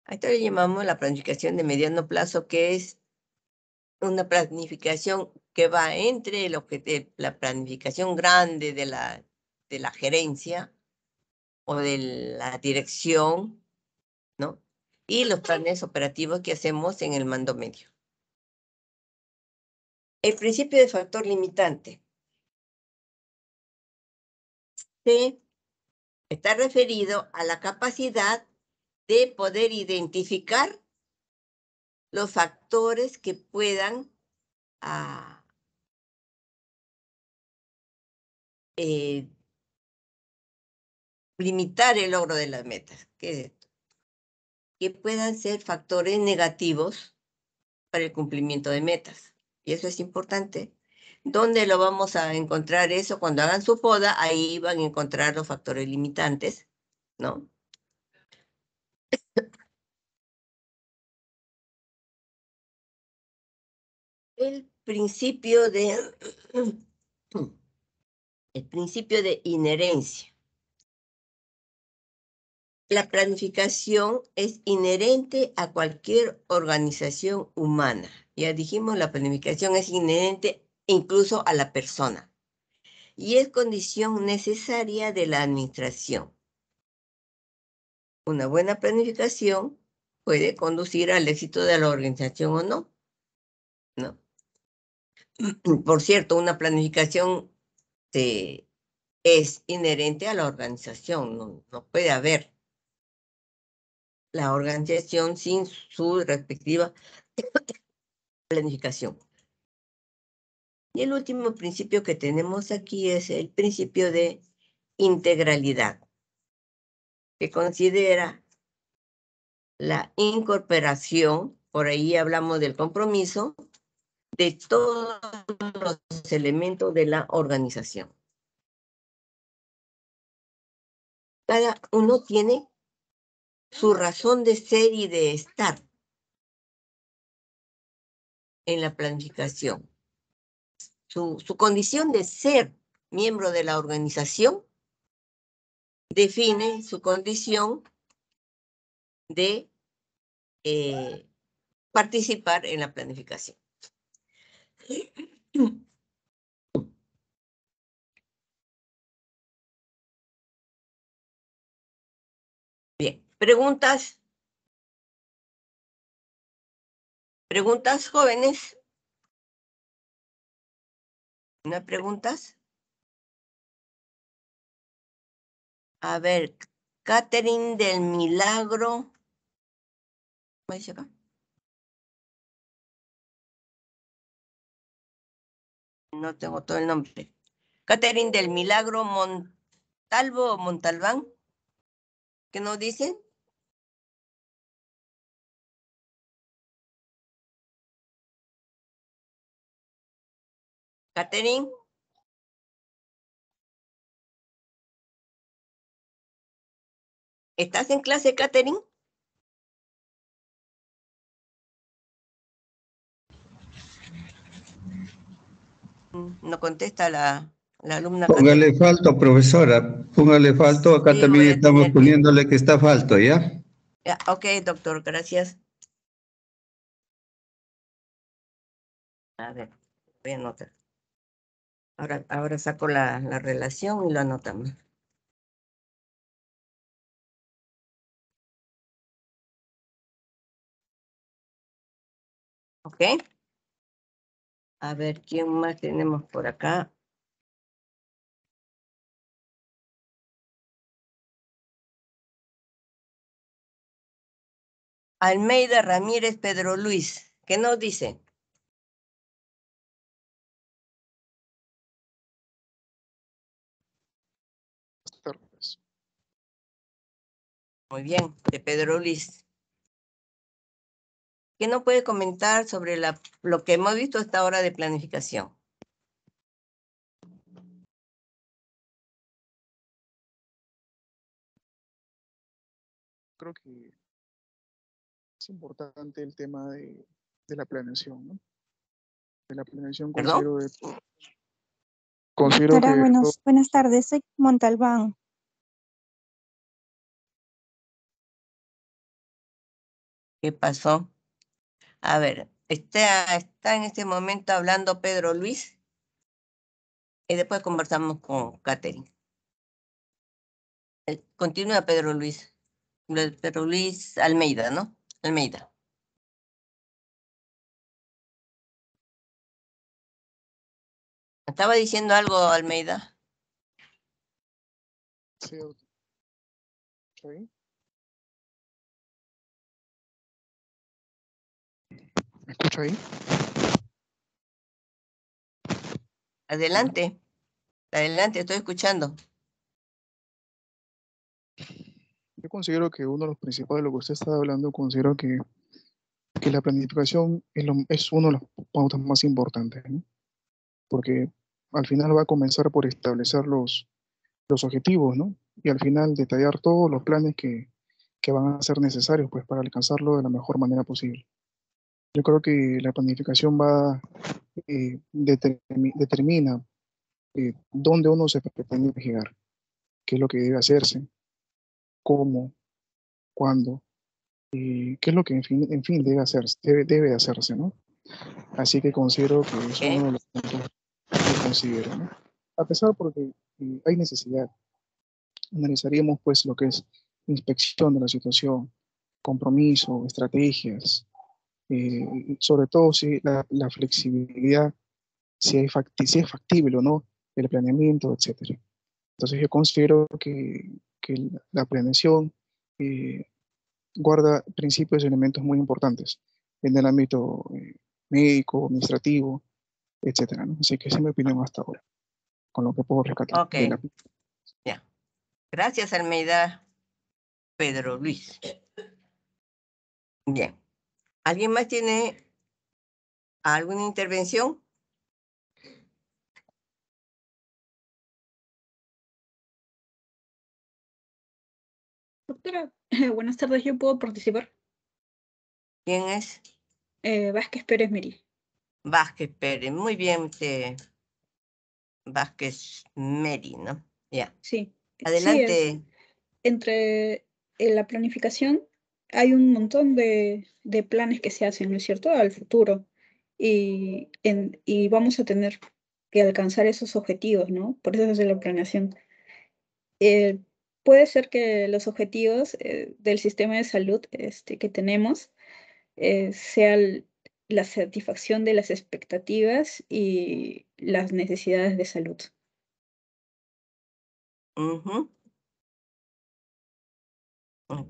A esto le llamamos la planificación de mediano plazo, que es una planificación que va entre la planificación grande de la gerencia o de la dirección, ¿no? Y los planes operativos que hacemos en el mando medio. El principio de factor limitante está referido a la capacidad de poder identificar los factores que puedan limitar el logro de las metas. ¿Qué es esto? Que puedan ser factores negativos para el cumplimiento de metas. Y eso es importante. ¿Dónde lo vamos a encontrar eso? Cuando hagan su poda, ahí van a encontrar los factores limitantes, ¿no? El principio de inherencia. La planificación es inherente a cualquier organización humana. Ya dijimos, la planificación es inherente incluso a la persona y es condición necesaria de la administración. Una buena planificación puede conducir al éxito de la organización o no. ¿No? Por cierto, una planificación es inherente a la organización, no puede haber la organización sin su respectiva planificación. Y el último principio que tenemos aquí es el principio de integralidad, que considera la incorporación, por ahí hablamos del compromiso, de todos los elementos de la organización. Cada uno tiene su razón de ser y de estar en la planificación. Su condición de ser miembro de la organización define su condición de participar en la planificación. Bien, ¿preguntas? ¿Preguntas, jóvenes? ¿No hay preguntas? A ver, Catherine del Milagro. ¿Cómo dice acá? No tengo todo el nombre. Catherine del Milagro Montalvo o Montalbán. ¿Qué nos dicen? Catherine. ¿Estás en clase, Catherine? No contesta la alumna. Póngale falto, profesora. Póngale falto. Acá Sí, también voy a estamos tener poniéndole que está falto, ¿ya? Ya, ok, doctor, gracias. A ver, voy a anotar. Ahora saco la relación y lo anotamos. ¿Ok? A ver, ¿quién más tenemos por acá? Almeida Ramírez Pedro Luis. ¿Qué nos dice? Muy bien, de Pedro Luis. ¿Qué nos puede comentar sobre lo que hemos visto hasta ahora de planificación? Creo que es importante el tema de la planeación, ¿no? De la planeación considero Doctora, que buenas tardes, soy Montalbán. ¿Qué pasó? A ver, Está en este momento hablando Pedro Luis y después conversamos con Catherine. Continúa Pedro Luis. Pedro Luis Almeida, ¿no? Almeida. ¿Estaba diciendo algo, Almeida? Sí, ¿sí? ¿Me escucha ahí? Adelante. Adelante, estoy escuchando. Yo considero que uno de los principales de lo que usted está hablando, considero que la planificación es uno de los pautas más importantes, ¿no? Porque al final va a comenzar por establecer los objetivos, ¿no? Y al final detallar todos los planes que van a ser necesarios, pues, para alcanzarlo de la mejor manera posible. Yo creo que la planificación determina dónde uno se pretende llegar, qué es lo que debe hacerse, cómo, cuándo, qué es lo que en fin debe hacerse, debe hacerse, ¿no? Así que considero que es uno de los puntos que considero, ¿no? A pesar porque hay necesidad. Analizaríamos pues lo que es inspección de la situación, compromiso, estrategias, sobre todo si la flexibilidad, si es factible o no, el planeamiento, etcétera. Entonces yo considero que la planeación guarda principios y elementos muy importantes en el ámbito médico, administrativo, etcétera, ¿no? Así que esa es mi opinión hasta ahora, con lo que puedo rescatar. Ok. Ya. Gracias, Almeida. Pedro Luis. Bien. ¿Alguien más tiene alguna intervención? Doctora, buenas tardes, ¿yo puedo participar? ¿Quién es? Vázquez Pérez Meri. Vázquez Pérez. Muy bien, Vázquez Meri, ¿no? Ya. Sí. Adelante. Sí, entre la planificación hay un montón de planes que se hacen, ¿no es cierto?, al futuro. Y vamos a tener que alcanzar esos objetivos, ¿no? Por eso es la planeación. Puede ser que los objetivos del sistema de salud que tenemos sea la satisfacción de las expectativas y las necesidades de salud.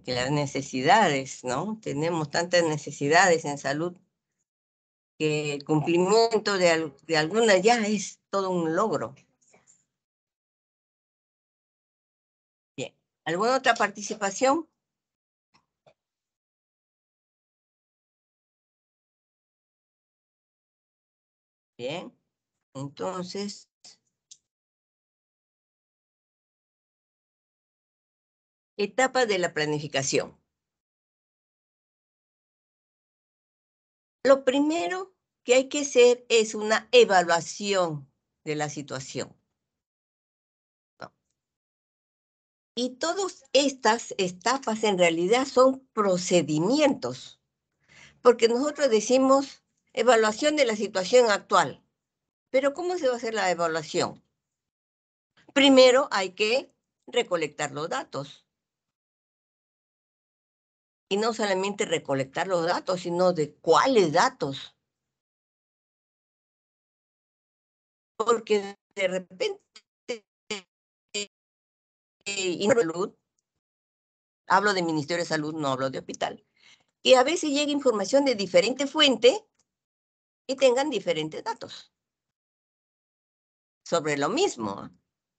Que las necesidades, ¿no? Tenemos tantas necesidades en salud que el cumplimiento de algunas ya es todo un logro. Bien. ¿Alguna otra participación? Bien. Entonces, etapa de la planificación. Lo primero que hay que hacer es una evaluación de la situación. ¿No? Y todas estas etapas en realidad son procedimientos, porque nosotros decimos evaluación de la situación actual. Pero ¿cómo se va a hacer la evaluación? Primero hay que recolectar los datos. Y no solamente recolectar los datos, sino de cuáles datos. Porque de repente, y salud, hablo de Ministerio de Salud, no hablo de hospital, y a veces llega información de diferente fuente y tengan diferentes datos. Sobre lo mismo,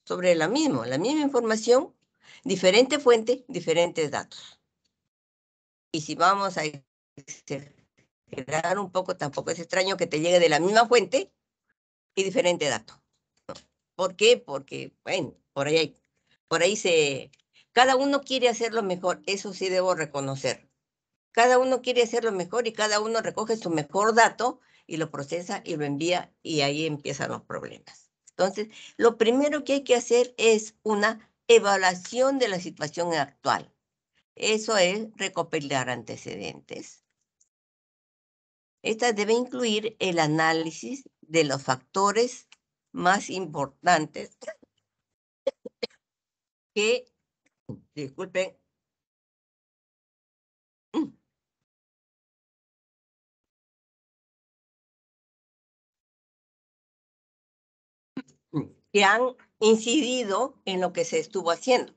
la misma información, diferente fuente, diferentes datos. Y si vamos a exagerar un poco, tampoco es extraño que te llegue de la misma fuente y diferente dato. ¿Por qué? Porque, bueno, por ahí cada uno quiere hacerlo mejor, eso sí debo reconocer. Cada uno quiere hacerlo mejor y cada uno recoge su mejor dato y lo procesa y lo envía y ahí empiezan los problemas. Entonces, lo primero que hay que hacer es una evaluación de la situación actual. Eso es recopilar antecedentes, Esta debe incluir el análisis de los factores más importantes que, disculpen, que han incidido en lo que se estuvo haciendo.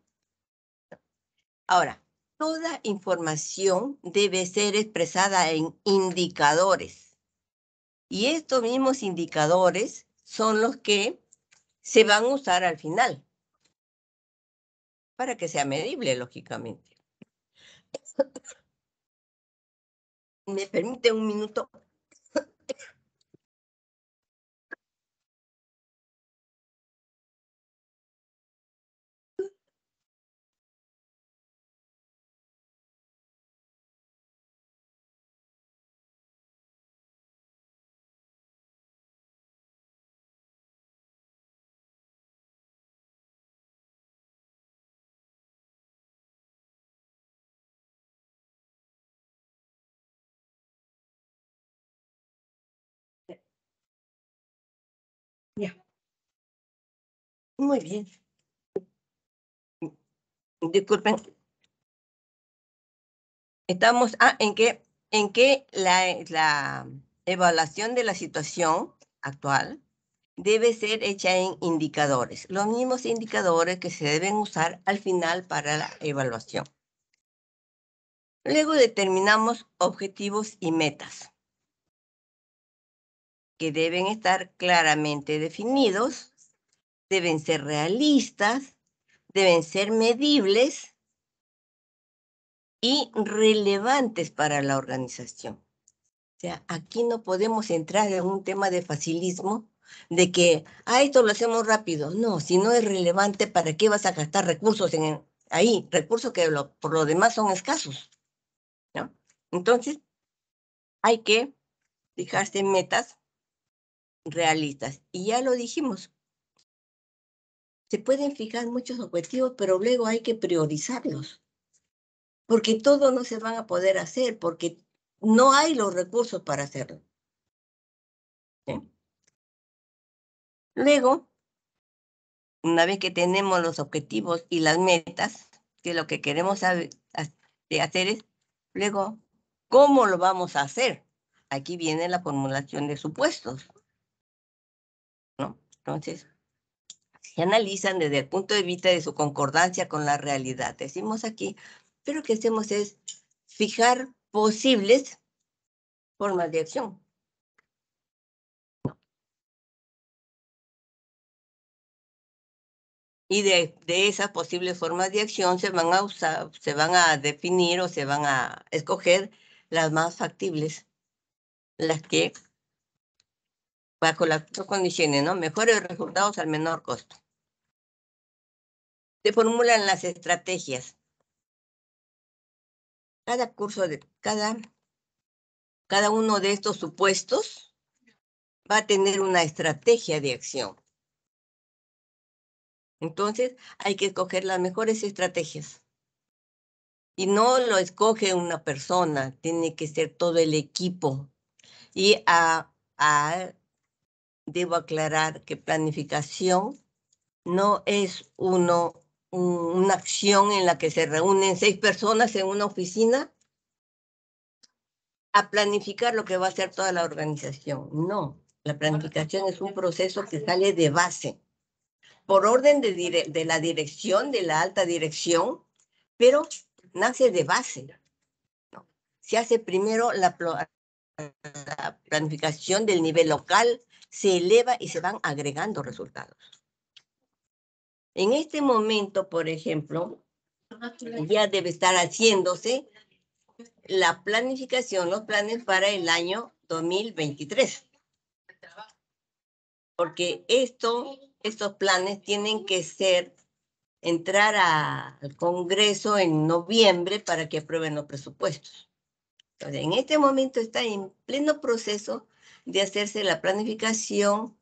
Ahora, toda información debe ser expresada en indicadores. Y estos mismos indicadores son los que se van a usar al final, para que sea medible, lógicamente. ¿Me permite un minuto? Ya. Muy bien. Disculpen. Estamos en que la evaluación de la situación actual debe ser hecha en indicadores, los mismos indicadores que se deben usar al final para la evaluación. Luego determinamos objetivos y metas, que deben estar claramente definidos, deben ser realistas, deben ser medibles y relevantes para la organización. O sea, aquí no podemos entrar en un tema de facilismo, de que, esto lo hacemos rápido. No, si no es relevante, ¿para qué vas a gastar recursos ahí? Recursos que por lo demás son escasos, ¿no? Entonces, hay que fijarse en metas realistas. Y ya lo dijimos, se pueden fijar muchos objetivos, pero luego hay que priorizarlos, porque todos no se van a poder hacer, porque no hay los recursos para hacerlo. ¿Sí? Luego, una vez que tenemos los objetivos y las metas, que lo que queremos hacer es, luego, ¿cómo lo vamos a hacer? Aquí viene la formulación de supuestos, ¿no? Entonces, se analizan desde el punto de vista de su concordancia con la realidad. Decimos aquí, pero lo que hacemos es fijar posibles formas de acción. Y de esas posibles formas de acción se van a definir o se van a escoger las más factibles, las que bajo las condiciones, ¿no? Mejores resultados al menor costo. Se formulan las estrategias. Cada uno de estos supuestos va a tener una estrategia de acción. Entonces, hay que escoger las mejores estrategias. Y no lo escoge una persona, tiene que ser todo el equipo. Y debo aclarar que planificación no es una acción en la que se reúnen 6 personas en una oficina a planificar lo que va a hacer toda la organización. No, la planificación es un proceso que sale de base, por orden de la dirección, de la alta dirección, pero nace de base, ¿no? Se hace primero la planificación del nivel local, se eleva y se van agregando resultados. En este momento, por ejemplo, ya debe estar haciéndose la planificación, los planes para el año 2023. Porque estos planes tienen que entrar al Congreso en noviembre para que aprueben los presupuestos. Entonces, en este momento está en pleno proceso de hacerse la planificación.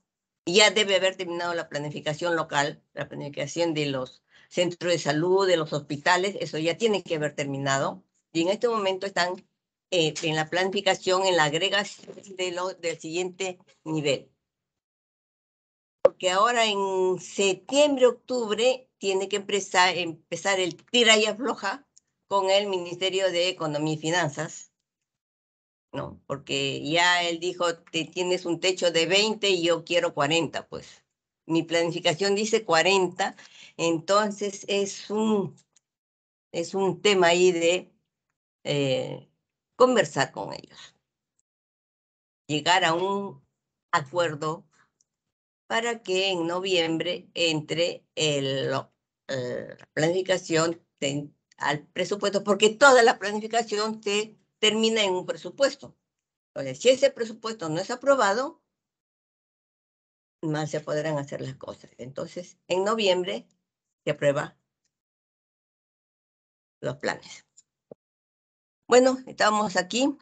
Ya debe haber terminado la planificación local, la planificación de los centros de salud, de los hospitales, eso ya tiene que haber terminado. Y en este momento están en la planificación, en la agregación del siguiente nivel. Porque ahora en septiembre, octubre, tiene que empezar el tira y afloja con el Ministerio de Economía y Finanzas, ¿no? Porque ya él dijo, tienes un techo de 20 y yo quiero 40, pues. Mi planificación dice 40, entonces es un tema ahí de conversar con ellos. Llegar a un acuerdo para que en noviembre entre la planificación al presupuesto, porque toda la planificación se termina en un presupuesto. Entonces, si ese presupuesto no es aprobado, no se podrán hacer las cosas. Entonces, en noviembre se aprueba los planes. Bueno, estamos aquí.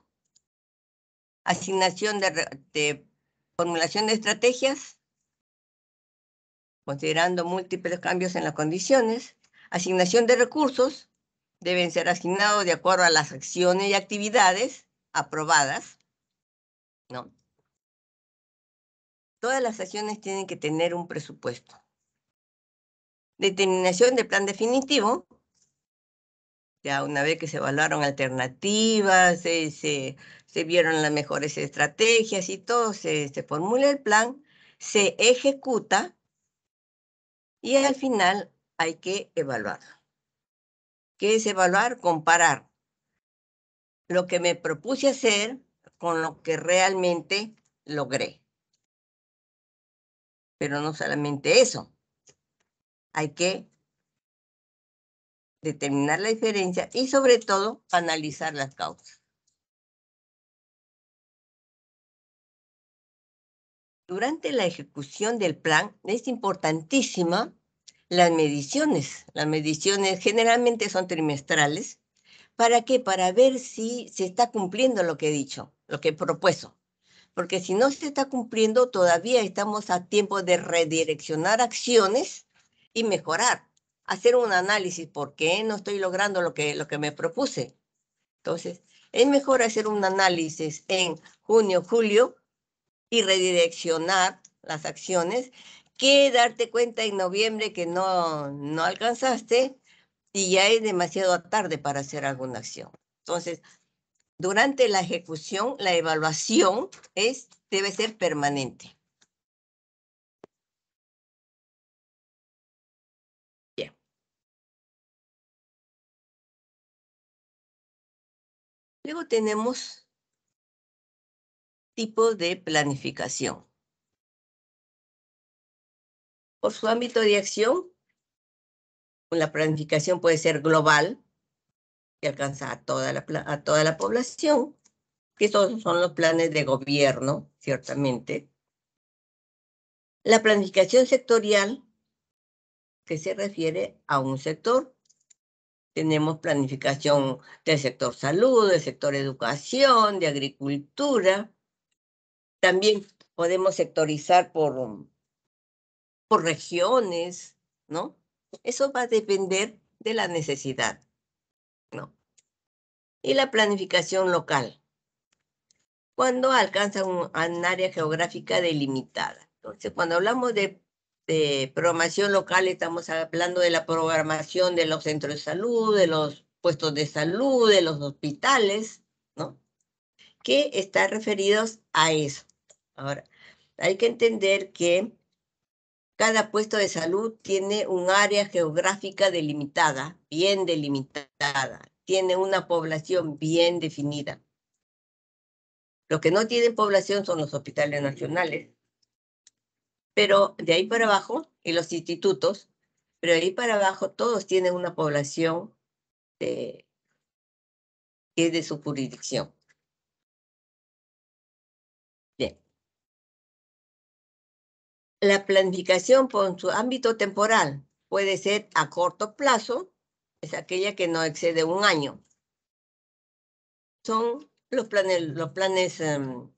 Asignación de formulación de estrategias, considerando múltiples cambios en las condiciones. Asignación de recursos, deben ser asignados de acuerdo a las acciones y actividades aprobadas, ¿no? Todas las acciones tienen que tener un presupuesto. Determinación del plan definitivo, ya una vez que se evaluaron alternativas, se vieron las mejores estrategias y todo, se formula el plan, se ejecuta y al final hay que evaluar. ¿Qué es evaluar? Comparar lo que me propuse hacer con lo que realmente logré. Pero no solamente eso. Hay que determinar la diferencia y sobre todo analizar las causas. Durante la ejecución del plan es importantísima las mediciones. Las mediciones generalmente son trimestrales. ¿Para qué? Para ver si se está cumpliendo lo que he dicho, lo que he propuesto. Porque si no se está cumpliendo, todavía estamos a tiempo de redireccionar acciones y mejorar. Hacer un análisis, ¿por qué no estoy logrando lo que me propuse? Entonces, es mejor hacer un análisis en junio, julio y redireccionar las acciones que darte cuenta en noviembre que no alcanzaste y ya es demasiado tarde para hacer alguna acción. Entonces, durante la ejecución, la evaluación debe ser permanente. Bien. Luego tenemos tipos de planificación. Por su ámbito de acción, la planificación puede ser global, que alcanza a toda la población, que esos son los planes de gobierno, ciertamente. La planificación sectorial, que se refiere a un sector. Tenemos planificación del sector salud, del sector educación, de agricultura. También podemos sectorizar por regiones, ¿no? Eso va a depender de la necesidad, ¿no? Y la planificación local, cuando alcanza un área geográfica delimitada. Entonces, cuando hablamos de programación local, estamos hablando de la programación de los centros de salud, de los puestos de salud, de los hospitales, ¿no? Que están referidos a eso. Ahora, hay que entender que cada puesto de salud tiene un área geográfica delimitada, bien delimitada, tiene una población bien definida. Lo que no tienen población son los hospitales nacionales, pero de ahí para abajo, y los institutos, pero de ahí para abajo todos tienen una población que es de su jurisdicción. Bien. La planificación por su ámbito temporal puede ser a corto plazo, es aquella que no excede un año. Son los planes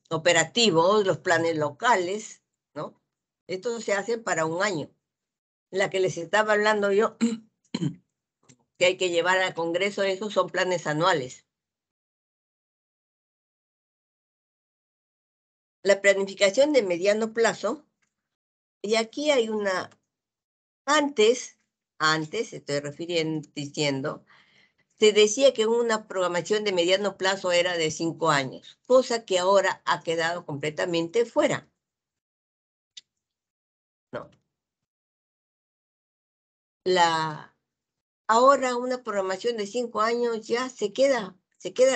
operativos, los planes locales, ¿no? Estos se hacen para un año. La que les estaba hablando yo, que hay que llevar al Congreso, esos son planes anuales. la planificación de mediano plazo, y aquí hay una, antes, estoy diciendo, se decía que una programación de mediano plazo era de 5 años, cosa que ahora ha quedado completamente fuera. No. Ahora una programación de 5 años ya se queda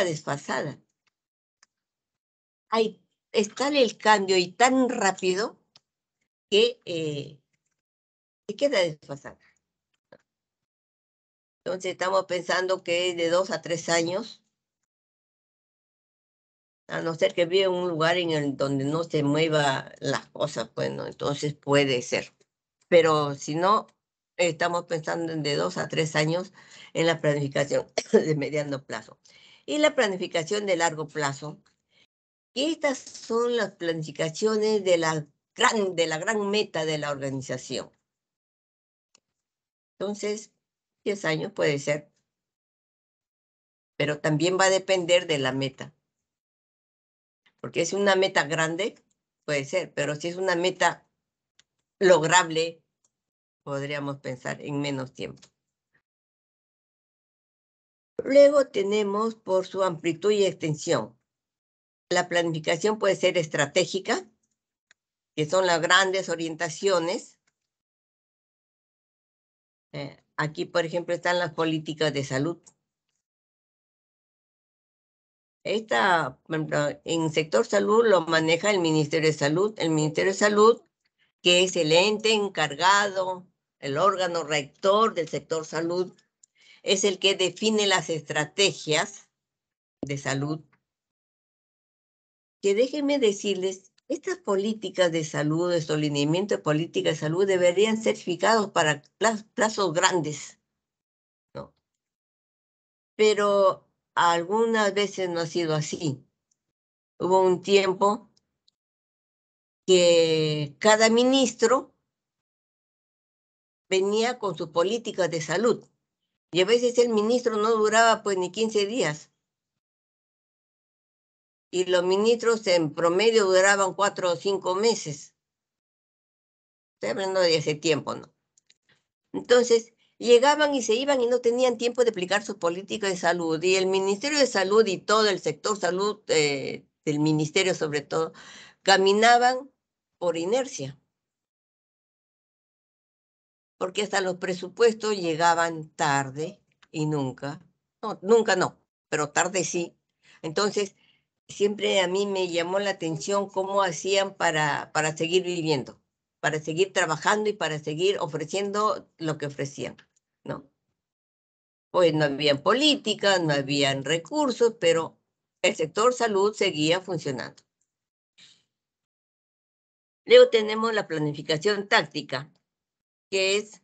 desfasada. Es tal el cambio y tan rápido que se queda desfasada. Entonces estamos pensando que de 2 a 3 años, a no ser que viva en un lugar donde no se mueva las cosas, bueno, entonces puede ser. Pero si no, estamos pensando en de 2 a 3 años en la planificación de mediano plazo. Y la planificación de largo plazo, y estas son las planificaciones de la gran meta de la organización. Entonces, 10 años puede ser, pero también va a depender de la meta. Porque si es una meta grande, puede ser, pero si es una meta lograble, podríamos pensar en menos tiempo. Luego tenemos por su amplitud y extensión. La planificación puede ser estratégica, que son las grandes orientaciones. Aquí, por ejemplo, están las políticas de salud. Esta, en sector salud lo maneja el Ministerio de Salud. El Ministerio de Salud, que es el ente encargado, el órgano rector del sector salud, es el que define las estrategias de salud. Que déjenme decirles, estas políticas de salud, estos lineamientos de política de salud deberían ser fijados para plazos grandes, ¿no? Pero algunas veces no ha sido así. Hubo un tiempo que cada ministro venía con sus políticas de salud y a veces el ministro no duraba pues ni 15 días. Y los ministros en promedio duraban 4 o 5 meses. Estoy hablando de ese tiempo, ¿no? Entonces, llegaban y se iban y no tenían tiempo de aplicar su política de salud. Y el Ministerio de Salud y todo el sector salud, del ministerio sobre todo, caminaban por inercia. Porque hasta los presupuestos llegaban tarde y nunca no, pero tarde sí. Entonces, siempre a mí me llamó la atención cómo hacían para seguir viviendo, para seguir trabajando y para seguir ofreciendo lo que ofrecían, ¿no? Pues no habían políticas, no habían recursos, pero el sector salud seguía funcionando. Luego tenemos la planificación táctica, que es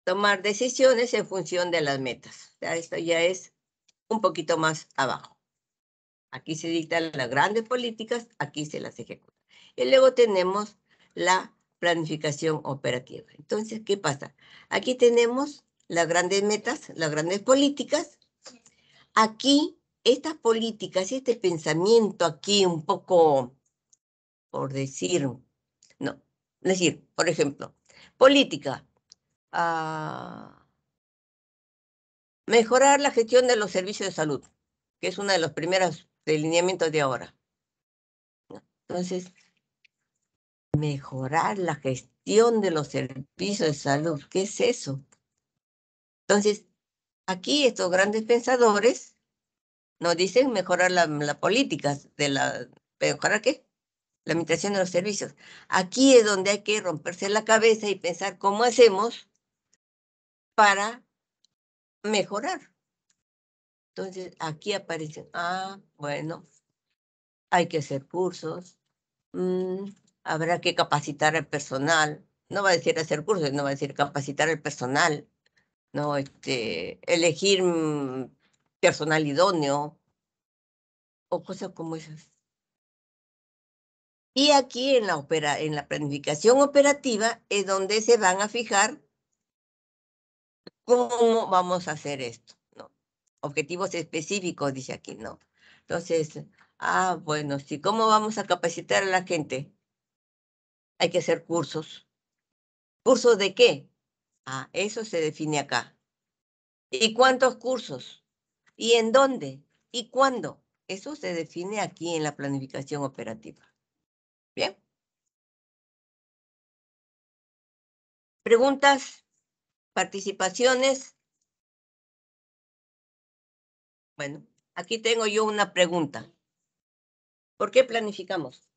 tomar decisiones en función de las metas. O sea, esto ya es un poquito más abajo. Aquí se dictan las grandes políticas, aquí se las ejecuta. Y luego tenemos la planificación operativa. Entonces, ¿qué pasa? Aquí tenemos las grandes metas, las grandes políticas. Aquí, estas políticas y este pensamiento aquí un poco, por decir, no, es decir, por ejemplo, política, mejorar la gestión de los servicios de salud, que es uno de los primeros delineamientos de ahora. Entonces, mejorar la gestión de los servicios de salud, ¿qué es eso? Entonces, aquí estos grandes pensadores nos dicen mejorar la política, ¿mejorar qué? La administración de los servicios. Aquí es donde hay que romperse la cabeza y pensar cómo hacemos para mejorar. Entonces, aquí aparecen, bueno, hay que hacer cursos, habrá que capacitar al personal, no va a decir hacer cursos, no va a decir capacitar al personal, no, elegir personal idóneo o cosas como esas. Y aquí en la planificación operativa es donde se van a fijar cómo vamos a hacer esto, ¿no? Objetivos específicos, dice aquí, ¿no? Entonces, Ah, bueno, sí. ¿Cómo vamos a capacitar a la gente? Hay que hacer cursos. ¿Cursos de qué? Ah, eso se define acá. ¿Y cuántos cursos? ¿Y en dónde? ¿Y cuándo? Eso se define aquí en la planificación operativa. ¿Bien? ¿Preguntas? ¿Participaciones? Bueno, aquí tengo yo una pregunta. ¿Por qué planificamos?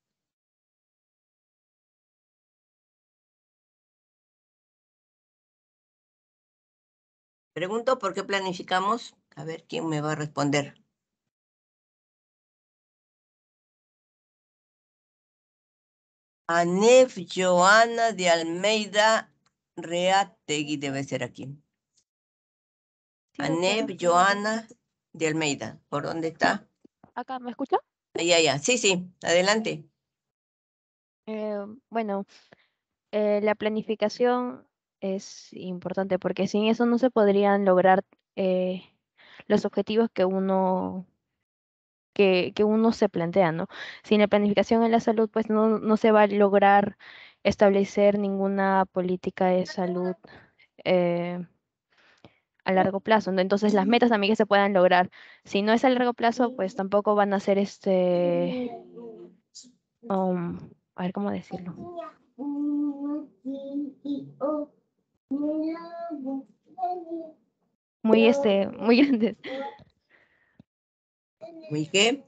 Pregunto por qué planificamos. A ver quién me va a responder. Anef Joana de Almeida Reategui debe ser aquí. Sí, Anef doctora. Joana de Almeida. ¿Por dónde está? Acá, ¿me escucha? Ya. Sí, sí. Adelante. Bueno, la planificación es importante porque sin eso no se podrían lograr eh, los objetivos que uno se plantea, ¿no? Sin la planificación en la salud, pues no se va a lograr establecer ninguna política de salud eh, a largo plazo, ¿no? Entonces las metas también que se puedan lograr. Si no es a largo plazo, pues tampoco van a ser a ver cómo decirlo. Muy grandes. ¿Muy qué?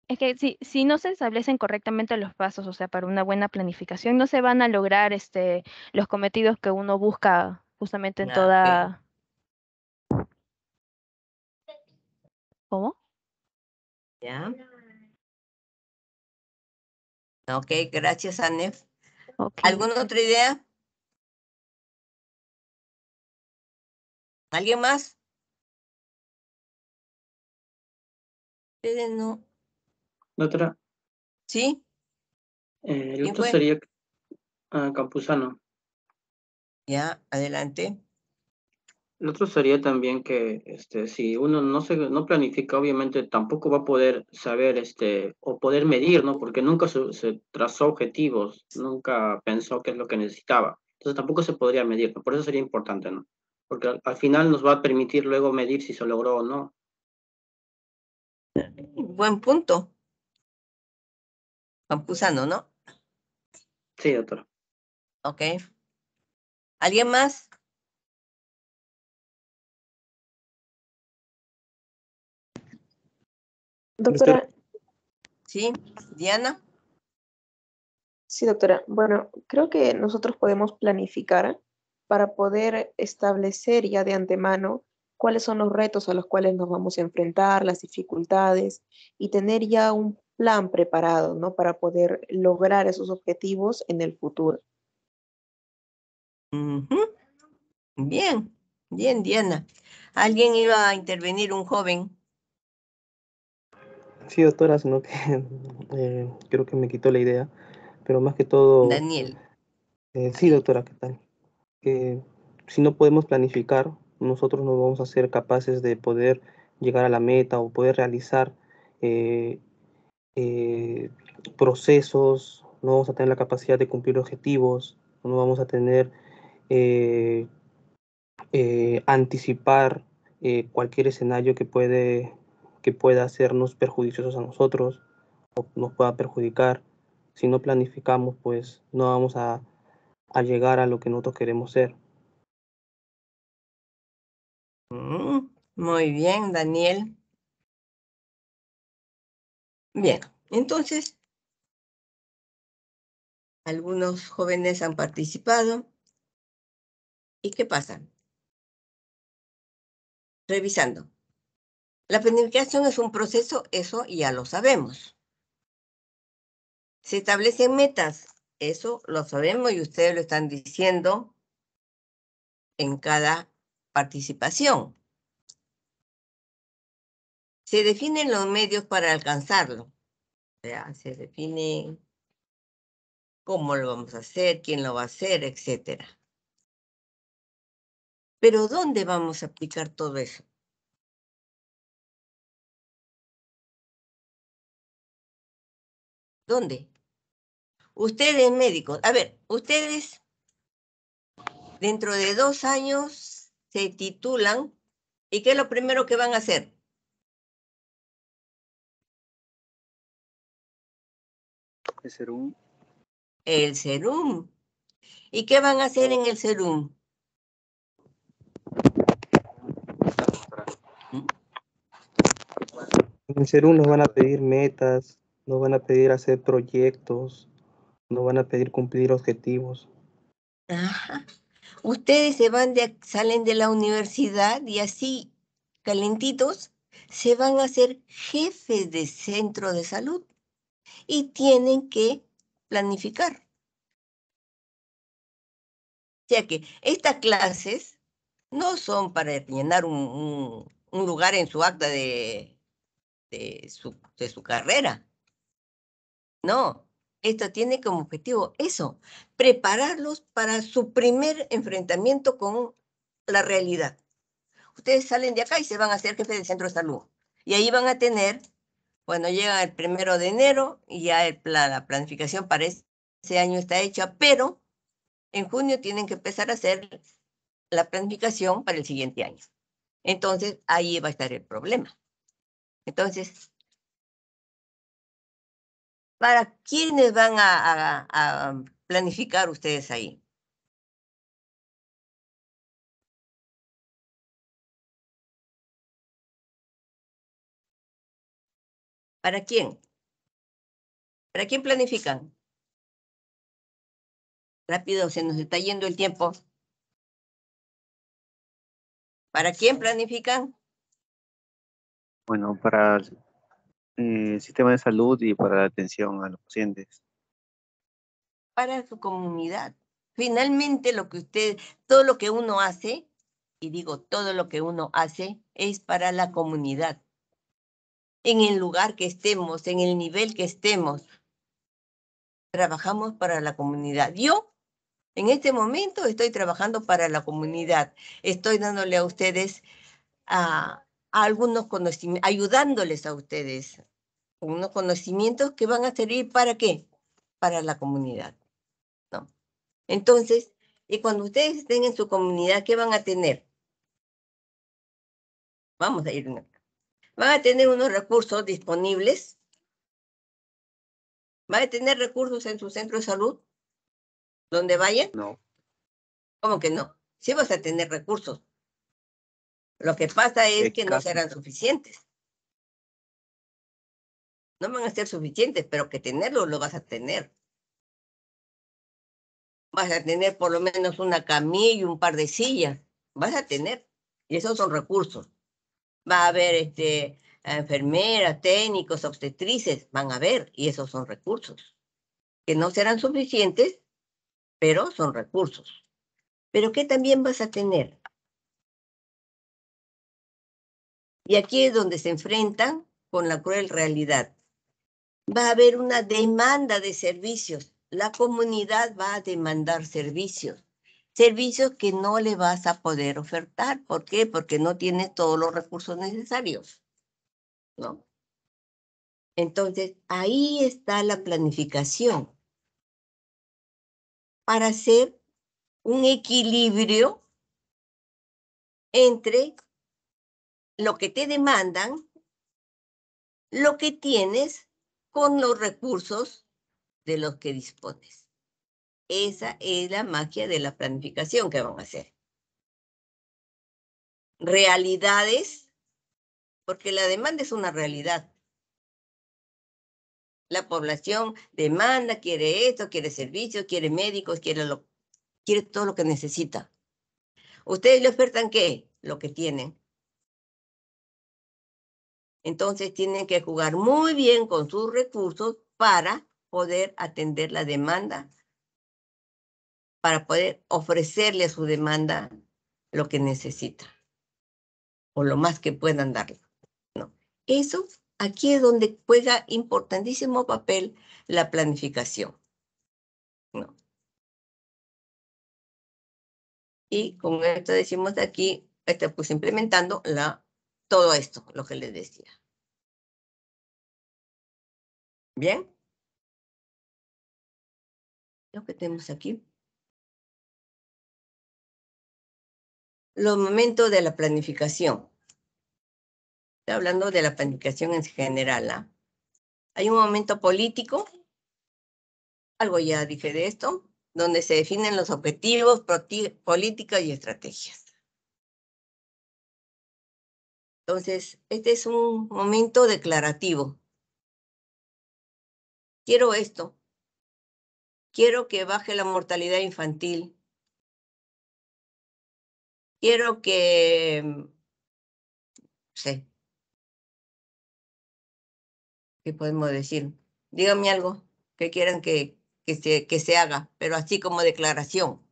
Es que si no se establecen correctamente los pasos, o sea, para una buena planificación, no se van a lograr los cometidos que uno busca justamente en Ah, ok. toda. ¿Cómo? Ya. Ok, gracias, Anef. Ok. ¿Alguna otra idea? ¿Alguien más? Ustedes no. Doctora, ¿Sí? el ¿Quién otro fue? sería Campuzano. Ya, adelante. El otro sería también que si uno no planifica, obviamente tampoco va a poder saber o poder medir, ¿no? Porque nunca se trazó objetivos, nunca pensó qué es lo que necesitaba. Entonces tampoco se podría medir, ¿no? Por eso sería importante, ¿no? Porque al final nos va a permitir luego medir si se logró o no. Buen punto. Campuzano, ¿no? Sí, doctora. Ok. ¿Alguien más? Doctora, ¿Sí? ¿Diana? sí, doctora. Bueno, creo que nosotros podemos planificar para poder establecer ya de antemano cuáles son los retos a los cuales nos vamos a enfrentar, las dificultades y tener ya un plan preparado, ¿no? Para poder lograr esos objetivos en el futuro. Ujú. Bien, bien, Diana. ¿Alguien iba a intervenir, un joven? Sí, doctora, sino que creo que me quitó la idea, pero más que todo, Daniel. sí, doctora, ¿qué tal? Que si no podemos planificar, nosotros no vamos a ser capaces de poder llegar a la meta o poder realizar eh, eh, procesos, no vamos a tener la capacidad de cumplir objetivos, no vamos a tener eh, anticipar cualquier escenario que pueda hacernos perjudiciosos a nosotros o nos pueda perjudicar. Si no planificamos, pues no vamos a llegar a lo que nosotros queremos ser. Muy bien, Daniel. Bien, entonces, algunos jóvenes han participado. ¿Y qué pasa? Revisando. La planificación es un proceso, eso ya lo sabemos. Se establecen metas, eso lo sabemos y ustedes lo están diciendo en cada participación. Se definen los medios para alcanzarlo. O sea, se define cómo lo vamos a hacer, quién lo va a hacer, etc. Pero ¿dónde vamos a aplicar todo eso? ¿Dónde? Ustedes médicos, a ver, ustedes dentro de 2 años se titulan y ¿qué es lo primero que van a hacer? El serum. El serum. ¿Y qué van a hacer en el serum? En el serum nos van a pedir metas, nos van a pedir hacer proyectos, nos van a pedir cumplir objetivos. Ajá. Ustedes salen de la universidad y así, calentitos, se van a ser jefes de centro de salud y tienen que planificar. O sea que estas clases no son para llenar un lugar en su acta de su carrera. No, esto tiene como objetivo eso, prepararlos para su primer enfrentamiento con la realidad. Ustedes salen de acá y se van a hacer jefes de centro de salud. Y ahí van a tener, bueno, llega el 1 de enero y ya la planificación para ese año está hecha, pero en junio tienen que empezar a hacer la planificación para el siguiente año. Entonces, ahí va a estar el problema. Entonces, ¿para quiénes van a planificar ustedes ahí? ¿Para quién? ¿Para quién planifican? Rápido, se nos está yendo el tiempo. ¿Para quién planifican? Bueno, para el sistema de salud y para la atención a los pacientes. Para su comunidad. Finalmente, todo lo que uno hace, y digo todo lo que uno hace, es para la comunidad. En el lugar que estemos, en el nivel que estemos, trabajamos para la comunidad. Yo, en este momento, estoy trabajando para la comunidad. Estoy dándole a ustedes algunos conocimientos, ayudándoles a ustedes con unos conocimientos que van a servir ¿para qué? Para la comunidad, ¿no? Entonces, y cuando ustedes estén en su comunidad, ¿qué van a tener? Vamos a ir. Van a tener unos recursos disponibles. ¿Van a tener recursos en su centro de salud? ¿Donde vayan? No. ¿Cómo que no? Sí vas a tener recursos. Lo que pasa es que no serán suficientes. No van a ser suficientes, pero que tenerlo lo vas a tener. Vas a tener por lo menos una camilla y un par de sillas. Vas a tener. Y esos son recursos. Va a haber enfermeras, técnicos, obstetrices. Van a haber. Y esos son recursos. Que no serán suficientes, pero son recursos. Pero ¿qué también vas a tener? Y aquí es donde se enfrentan con la cruel realidad. Va a haber una demanda de servicios. La comunidad va a demandar servicios. Servicios que no le vas a poder ofertar. ¿Por qué? Porque no tienes todos los recursos necesarios, ¿no? Entonces, ahí está la planificación para hacer un equilibrio entre lo que te demandan, lo que tienes con los recursos de los que dispones. Esa es la magia de la planificación que van a hacer. Realidades, porque la demanda es una realidad. La población demanda, quiere esto, quiere servicios, quiere médicos, quiere todo lo que necesita. ¿Ustedes le ofertan qué? Lo que tienen. Entonces tienen que jugar muy bien con sus recursos para poder atender la demanda, para poder ofrecerle a su demanda lo que necesita o lo más que puedan darle, ¿no? Eso, aquí es donde juega importantísimo papel la planificación, ¿no? Y con esto decimos aquí, pues implementando todo esto, lo que les decía. ¿Bien? Lo que tenemos aquí. Los momentos de la planificación. Estoy hablando de la planificación en general, ¿ah? Hay un momento político, algo ya dije de esto, donde se definen los objetivos, políticas y estrategias. Entonces, este es un momento declarativo. Quiero esto. Quiero que baje la mortalidad infantil. Quiero que, no sé, ¿qué podemos decir? Díganme algo que quieran que se haga, pero así como declaración.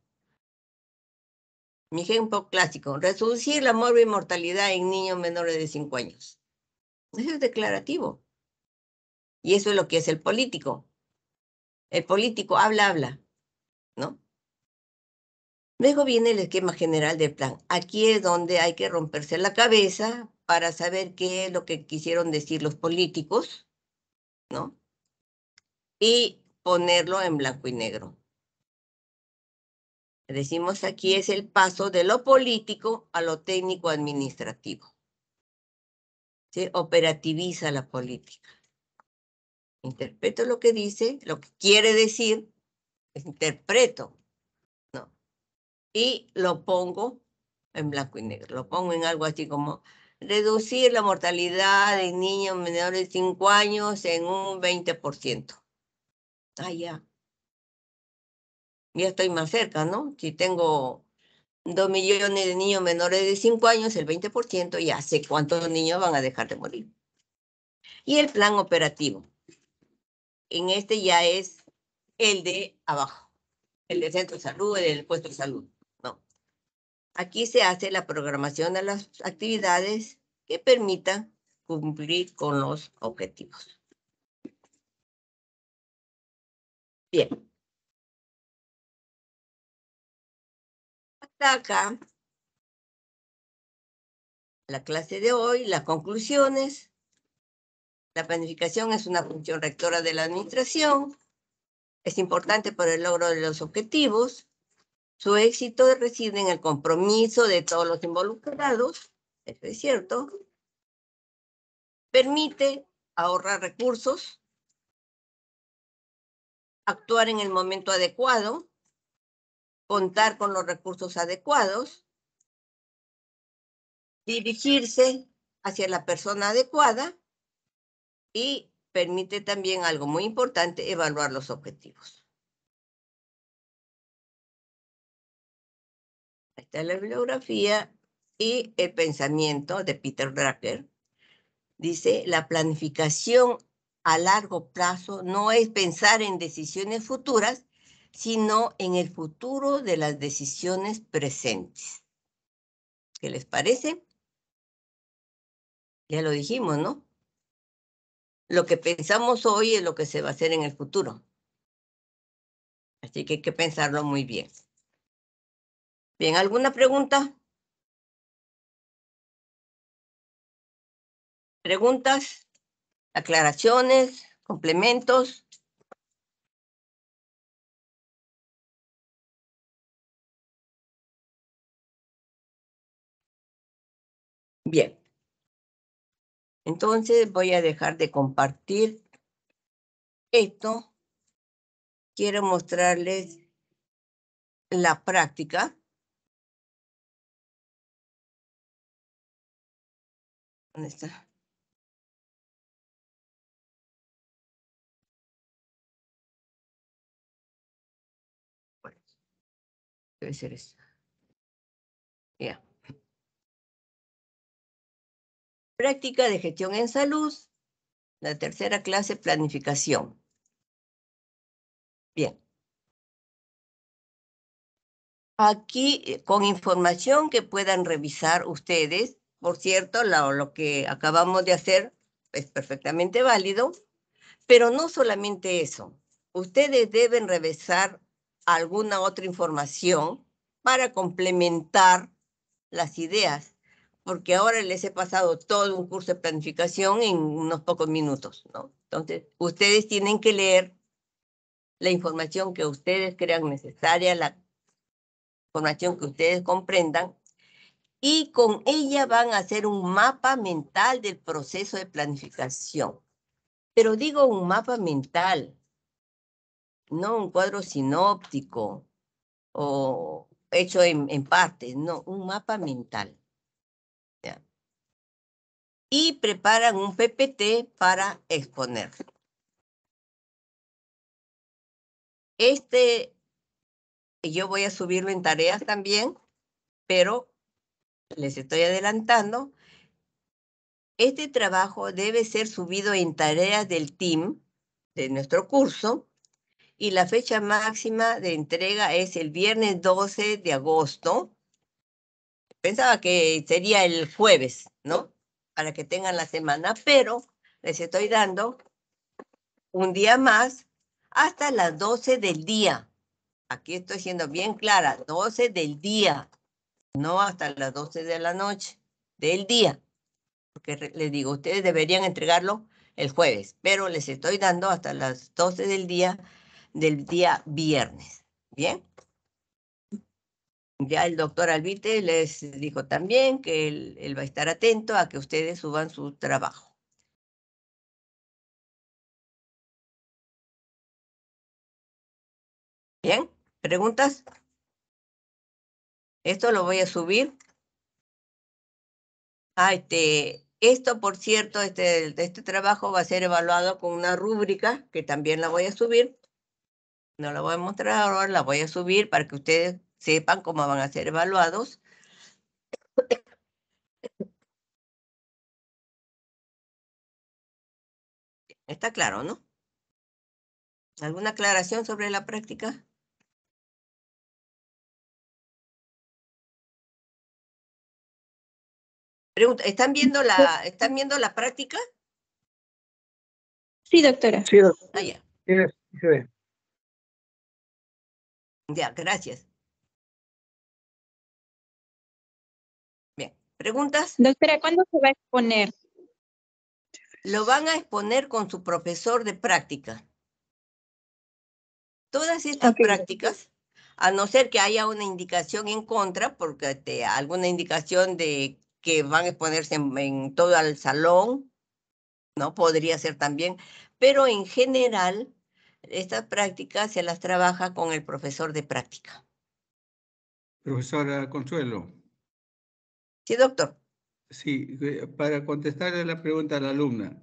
Mi ejemplo clásico, reducir la mortalidad en niños menores de 5 años. Eso es declarativo. Y eso es lo que es el político. El político habla, ¿no? Luego viene el esquema general del plan. Aquí es donde hay que romperse la cabeza para saber qué es lo que quisieron decir los políticos, ¿no? Y ponerlo en blanco y negro. Decimos aquí es el paso de lo político a lo técnico administrativo. Se operativiza la política. Interpreto lo que dice, lo que quiere decir, interpreto, ¿no? Y lo pongo en blanco y negro. Lo pongo en algo así como reducir la mortalidad de niños menores de 5 años en un 20%. Ah, ya. Ya estoy más cerca, ¿no? Si tengo 2 millones de niños menores de 5 años, el 20%, ya sé cuántos niños van a dejar de morir. Y el plan operativo. En este ya es el de abajo, el del centro de salud, el del puesto de salud, ¿no? Aquí se hace la programación de las actividades que permitan cumplir con los objetivos. Bien. Hasta acá la clase de hoy, las conclusiones. La planificación es una función rectora de la administración. Es importante para el logro de los objetivos. Su éxito reside en el compromiso de todos los involucrados. Eso es cierto. Permite ahorrar recursos, actuar en el momento adecuado, contar con los recursos adecuados, dirigirse hacia la persona adecuada y permite también algo muy importante, evaluar los objetivos. Ahí está la bibliografía y el pensamiento de Peter Drucker. Dice, la planificación a largo plazo no es pensar en decisiones futuras, sino en el futuro de las decisiones presentes. ¿Qué les parece? Ya lo dijimos, ¿no? Lo que pensamos hoy es lo que se va a hacer en el futuro. Así que hay que pensarlo muy bien. Bien, ¿alguna pregunta? ¿Preguntas? ¿Aclaraciones? ¿Complementos? Bien. Entonces voy a dejar de compartir esto. Quiero mostrarles la práctica. ¿Dónde está? Bueno, debe ser eso. Ya. Práctica de gestión en salud. La tercera clase, planificación. Bien. Aquí, con información que puedan revisar ustedes, por cierto, lo que acabamos de hacer es perfectamente válido, pero no solamente eso. Ustedes deben revisar alguna otra información para complementar las ideas, porque ahora les he pasado todo un curso de planificación en unos pocos minutos, ¿no? Entonces, ustedes tienen que leer la información que ustedes crean necesaria, la información que ustedes comprendan, y con ella van a hacer un mapa mental del proceso de planificación. Pero digo un mapa mental, no un cuadro sinóptico o hecho en partes, no, un mapa mental. ¿Ya? Y preparan un PPT para exponer. Yo voy a subirlo en tareas también, pero les estoy adelantando. Este trabajo debe ser subido en tareas del team de nuestro curso y la fecha máxima de entrega es el viernes 12 de agosto. Pensaba que sería el jueves, ¿no? Para que tengan la semana, pero les estoy dando un día más hasta las 12 del día. Aquí estoy siendo bien clara, 12 del día, no hasta las 12 de la noche, del día. Porque les digo, ustedes deberían entregarlo el jueves, pero les estoy dando hasta las 12 del día viernes. ¿Bien? Ya el doctor Alvite les dijo también que él va a estar atento a que ustedes suban su trabajo. ¿Bien? ¿Preguntas? Esto lo voy a subir. Esto, por cierto, este trabajo va a ser evaluado con una rúbrica que también la voy a subir. No la voy a mostrar ahora, la voy a subir para que ustedes sepan cómo van a ser evaluados. Está claro, ¿no? ¿Alguna aclaración sobre la práctica? Pregunta, ¿están viendo la práctica? Sí, doctora. Sí, doctora. Ah, ya. Sí, se ve. Ya, gracias. Bien, ¿preguntas? Doctora, ¿cuándo se va a exponer? Lo van a exponer con su profesor de práctica. Todas estas prácticas, a no ser que haya una indicación en contra, porque alguna indicación de que van a exponerse en todo el salón, ¿no? Podría ser también, pero en general, estas prácticas se las trabaja con el profesor de práctica. Profesora Consuelo. Sí, doctor. Sí, para contestarle la pregunta a la alumna,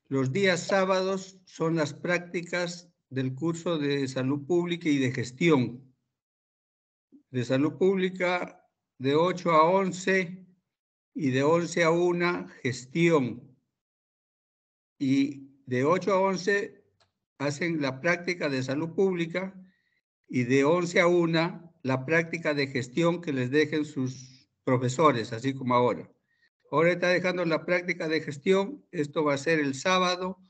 los días sábados son las prácticas del curso de salud pública y de gestión. De salud pública de 8 a 11 y de 11 a 1 gestión. Y de 8 a 11 hacen la práctica de salud pública y de 11 a 1 la práctica de gestión que les dejen sus profesores, así como ahora. Ahora está dejando la práctica de gestión, esto va a ser el sábado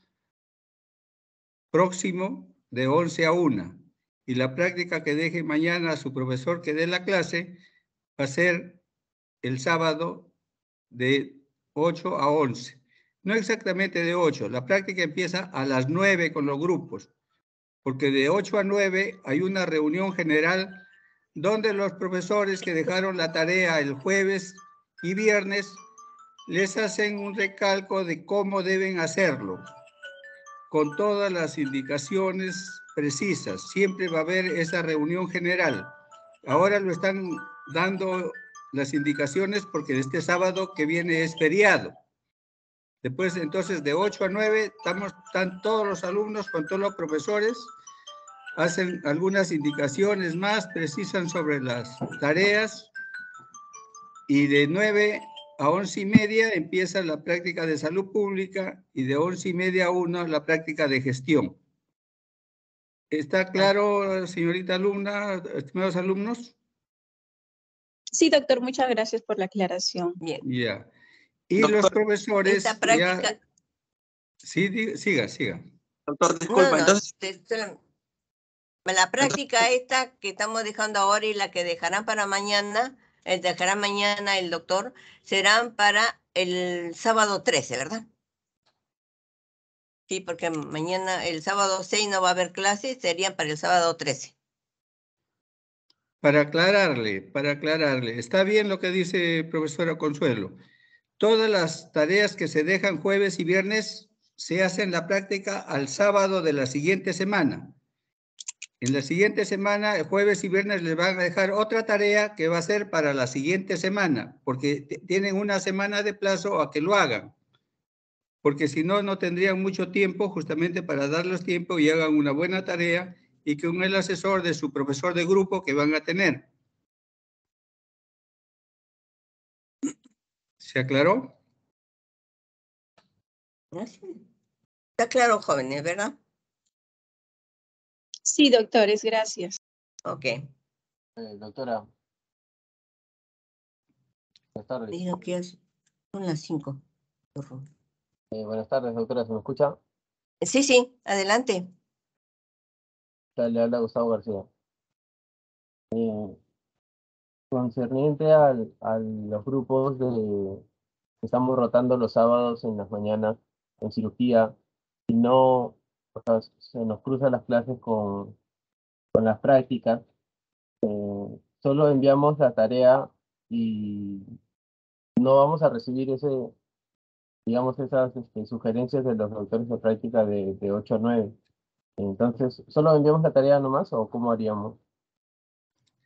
próximo de 11 a 1. Y la práctica que deje mañana a su profesor que dé la clase va a ser el sábado de 8 a 11. No exactamente de 8, la práctica empieza a las 9 con los grupos, porque de 8 a 9 hay una reunión general donde los profesores que dejaron la tarea el jueves y viernes les hacen un recalco de cómo deben hacerlo, con todas las indicaciones precisas. Siempre va a haber esa reunión general. Ahora lo están dando las indicaciones porque este sábado que viene es feriado. Después, entonces, de 8 a 9, están todos los alumnos con todos los profesores, hacen algunas indicaciones más, precisan sobre las tareas, y de 9 a 11:30 empieza la práctica de salud pública y de 11:30 a 1 la práctica de gestión. ¿Está claro, señorita alumna, estimados alumnos? Sí, doctor, muchas gracias por la aclaración. Bien. Ya. Y doctor, los profesores esta práctica... ya... Sí, siga. Doctor, disculpa, entonces... La práctica esta que estamos dejando ahora y la que dejarán para mañana, dejará mañana el doctor, serán para el sábado 13, ¿verdad? Sí, porque mañana, el sábado 6 no va a haber clases, serían para el sábado 13. Para aclararle, está bien lo que dice profesora Consuelo. Todas las tareas que se dejan jueves y viernes se hacen la práctica al sábado de la siguiente semana. En la siguiente semana, el jueves y viernes les van a dejar otra tarea que va a ser para la siguiente semana, porque tienen una semana de plazo a que lo hagan. Porque si no, no tendrían mucho tiempo justamente para darles tiempo y hagan una buena tarea y con el asesor de su profesor de grupo que van a tener. ¿Se aclaró? Está claro, jóvenes, ¿verdad? Sí, doctores, gracias. Ok. Doctora. Buenas tardes. Digo que son las 5. Buenas tardes, doctora. ¿Se me escucha? Sí, sí, adelante. Le habla Gustavo García. Concerniente a los grupos que estamos rotando los sábados en las mañanas en cirugía, y no, o sea, se nos cruzan las clases con las prácticas, solo enviamos la tarea y no vamos a recibir digamos, esas sugerencias de los doctores de práctica de 8 a 9. Entonces, ¿solo enviamos la tarea nomás o cómo haríamos?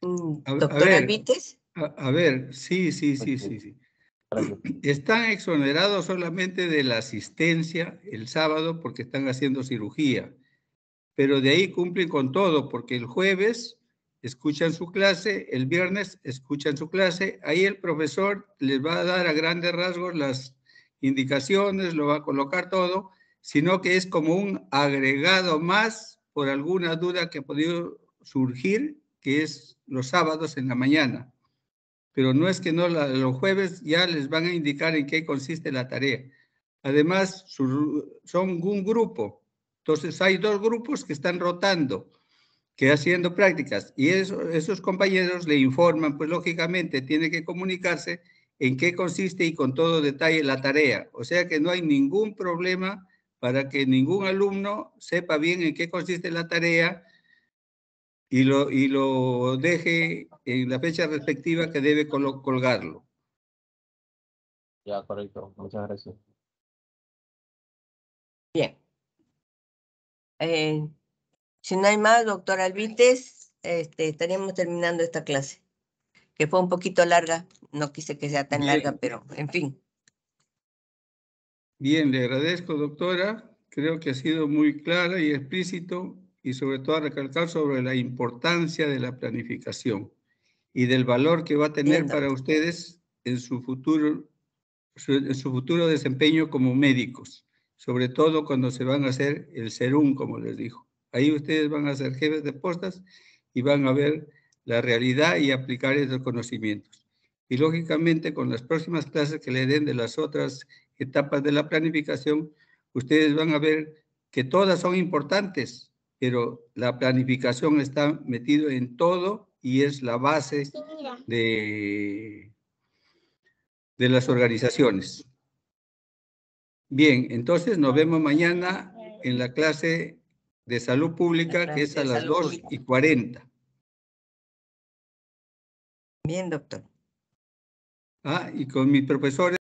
Doctor Alvites. A ver, sí. Están exonerados solamente de la asistencia el sábado porque están haciendo cirugía, pero de ahí cumplen con todo porque el jueves escuchan su clase, el viernes escuchan su clase, ahí el profesor les va a dar a grandes rasgos las indicaciones, lo va a colocar todo, sino que es como un agregado más por alguna duda que ha podido surgir, que es los sábados en la mañana. Pero no es que no, los jueves ya les van a indicar en qué consiste la tarea. Además, son un grupo. Entonces, hay 2 grupos que están rotando, que haciendo prácticas, y esos compañeros le informan, pues lógicamente tiene que comunicarse en qué consiste y con todo detalle la tarea. O sea que no hay ningún problema para que ningún alumno sepa bien en qué consiste la tarea y lo deje en la fecha respectiva que debe colgarlo. Ya, correcto. Muchas gracias. Bien. Si no hay más, doctor Alvites, estaríamos terminando esta clase, que fue un poquito larga. No quise que sea tan larga, pero en fin. Bien, le agradezco, doctora. Creo que ha sido muy clara y explícito y sobre todo a recalcar sobre la importancia de la planificación y del valor que va a tener para ustedes en su futuro desempeño como médicos, sobre todo cuando se van a hacer el serum, como les dijo. Ahí ustedes van a ser jefes de postas y van a ver la realidad y aplicar esos conocimientos. Y lógicamente con las próximas clases que le den de las otras etapas de la planificación, ustedes van a ver que todas son importantes, pero la planificación está metido en todo y es la base de las organizaciones. Bien, entonces nos vemos mañana en la clase de salud pública, que es a las 2:40. Bien, doctor. Y con mis profesores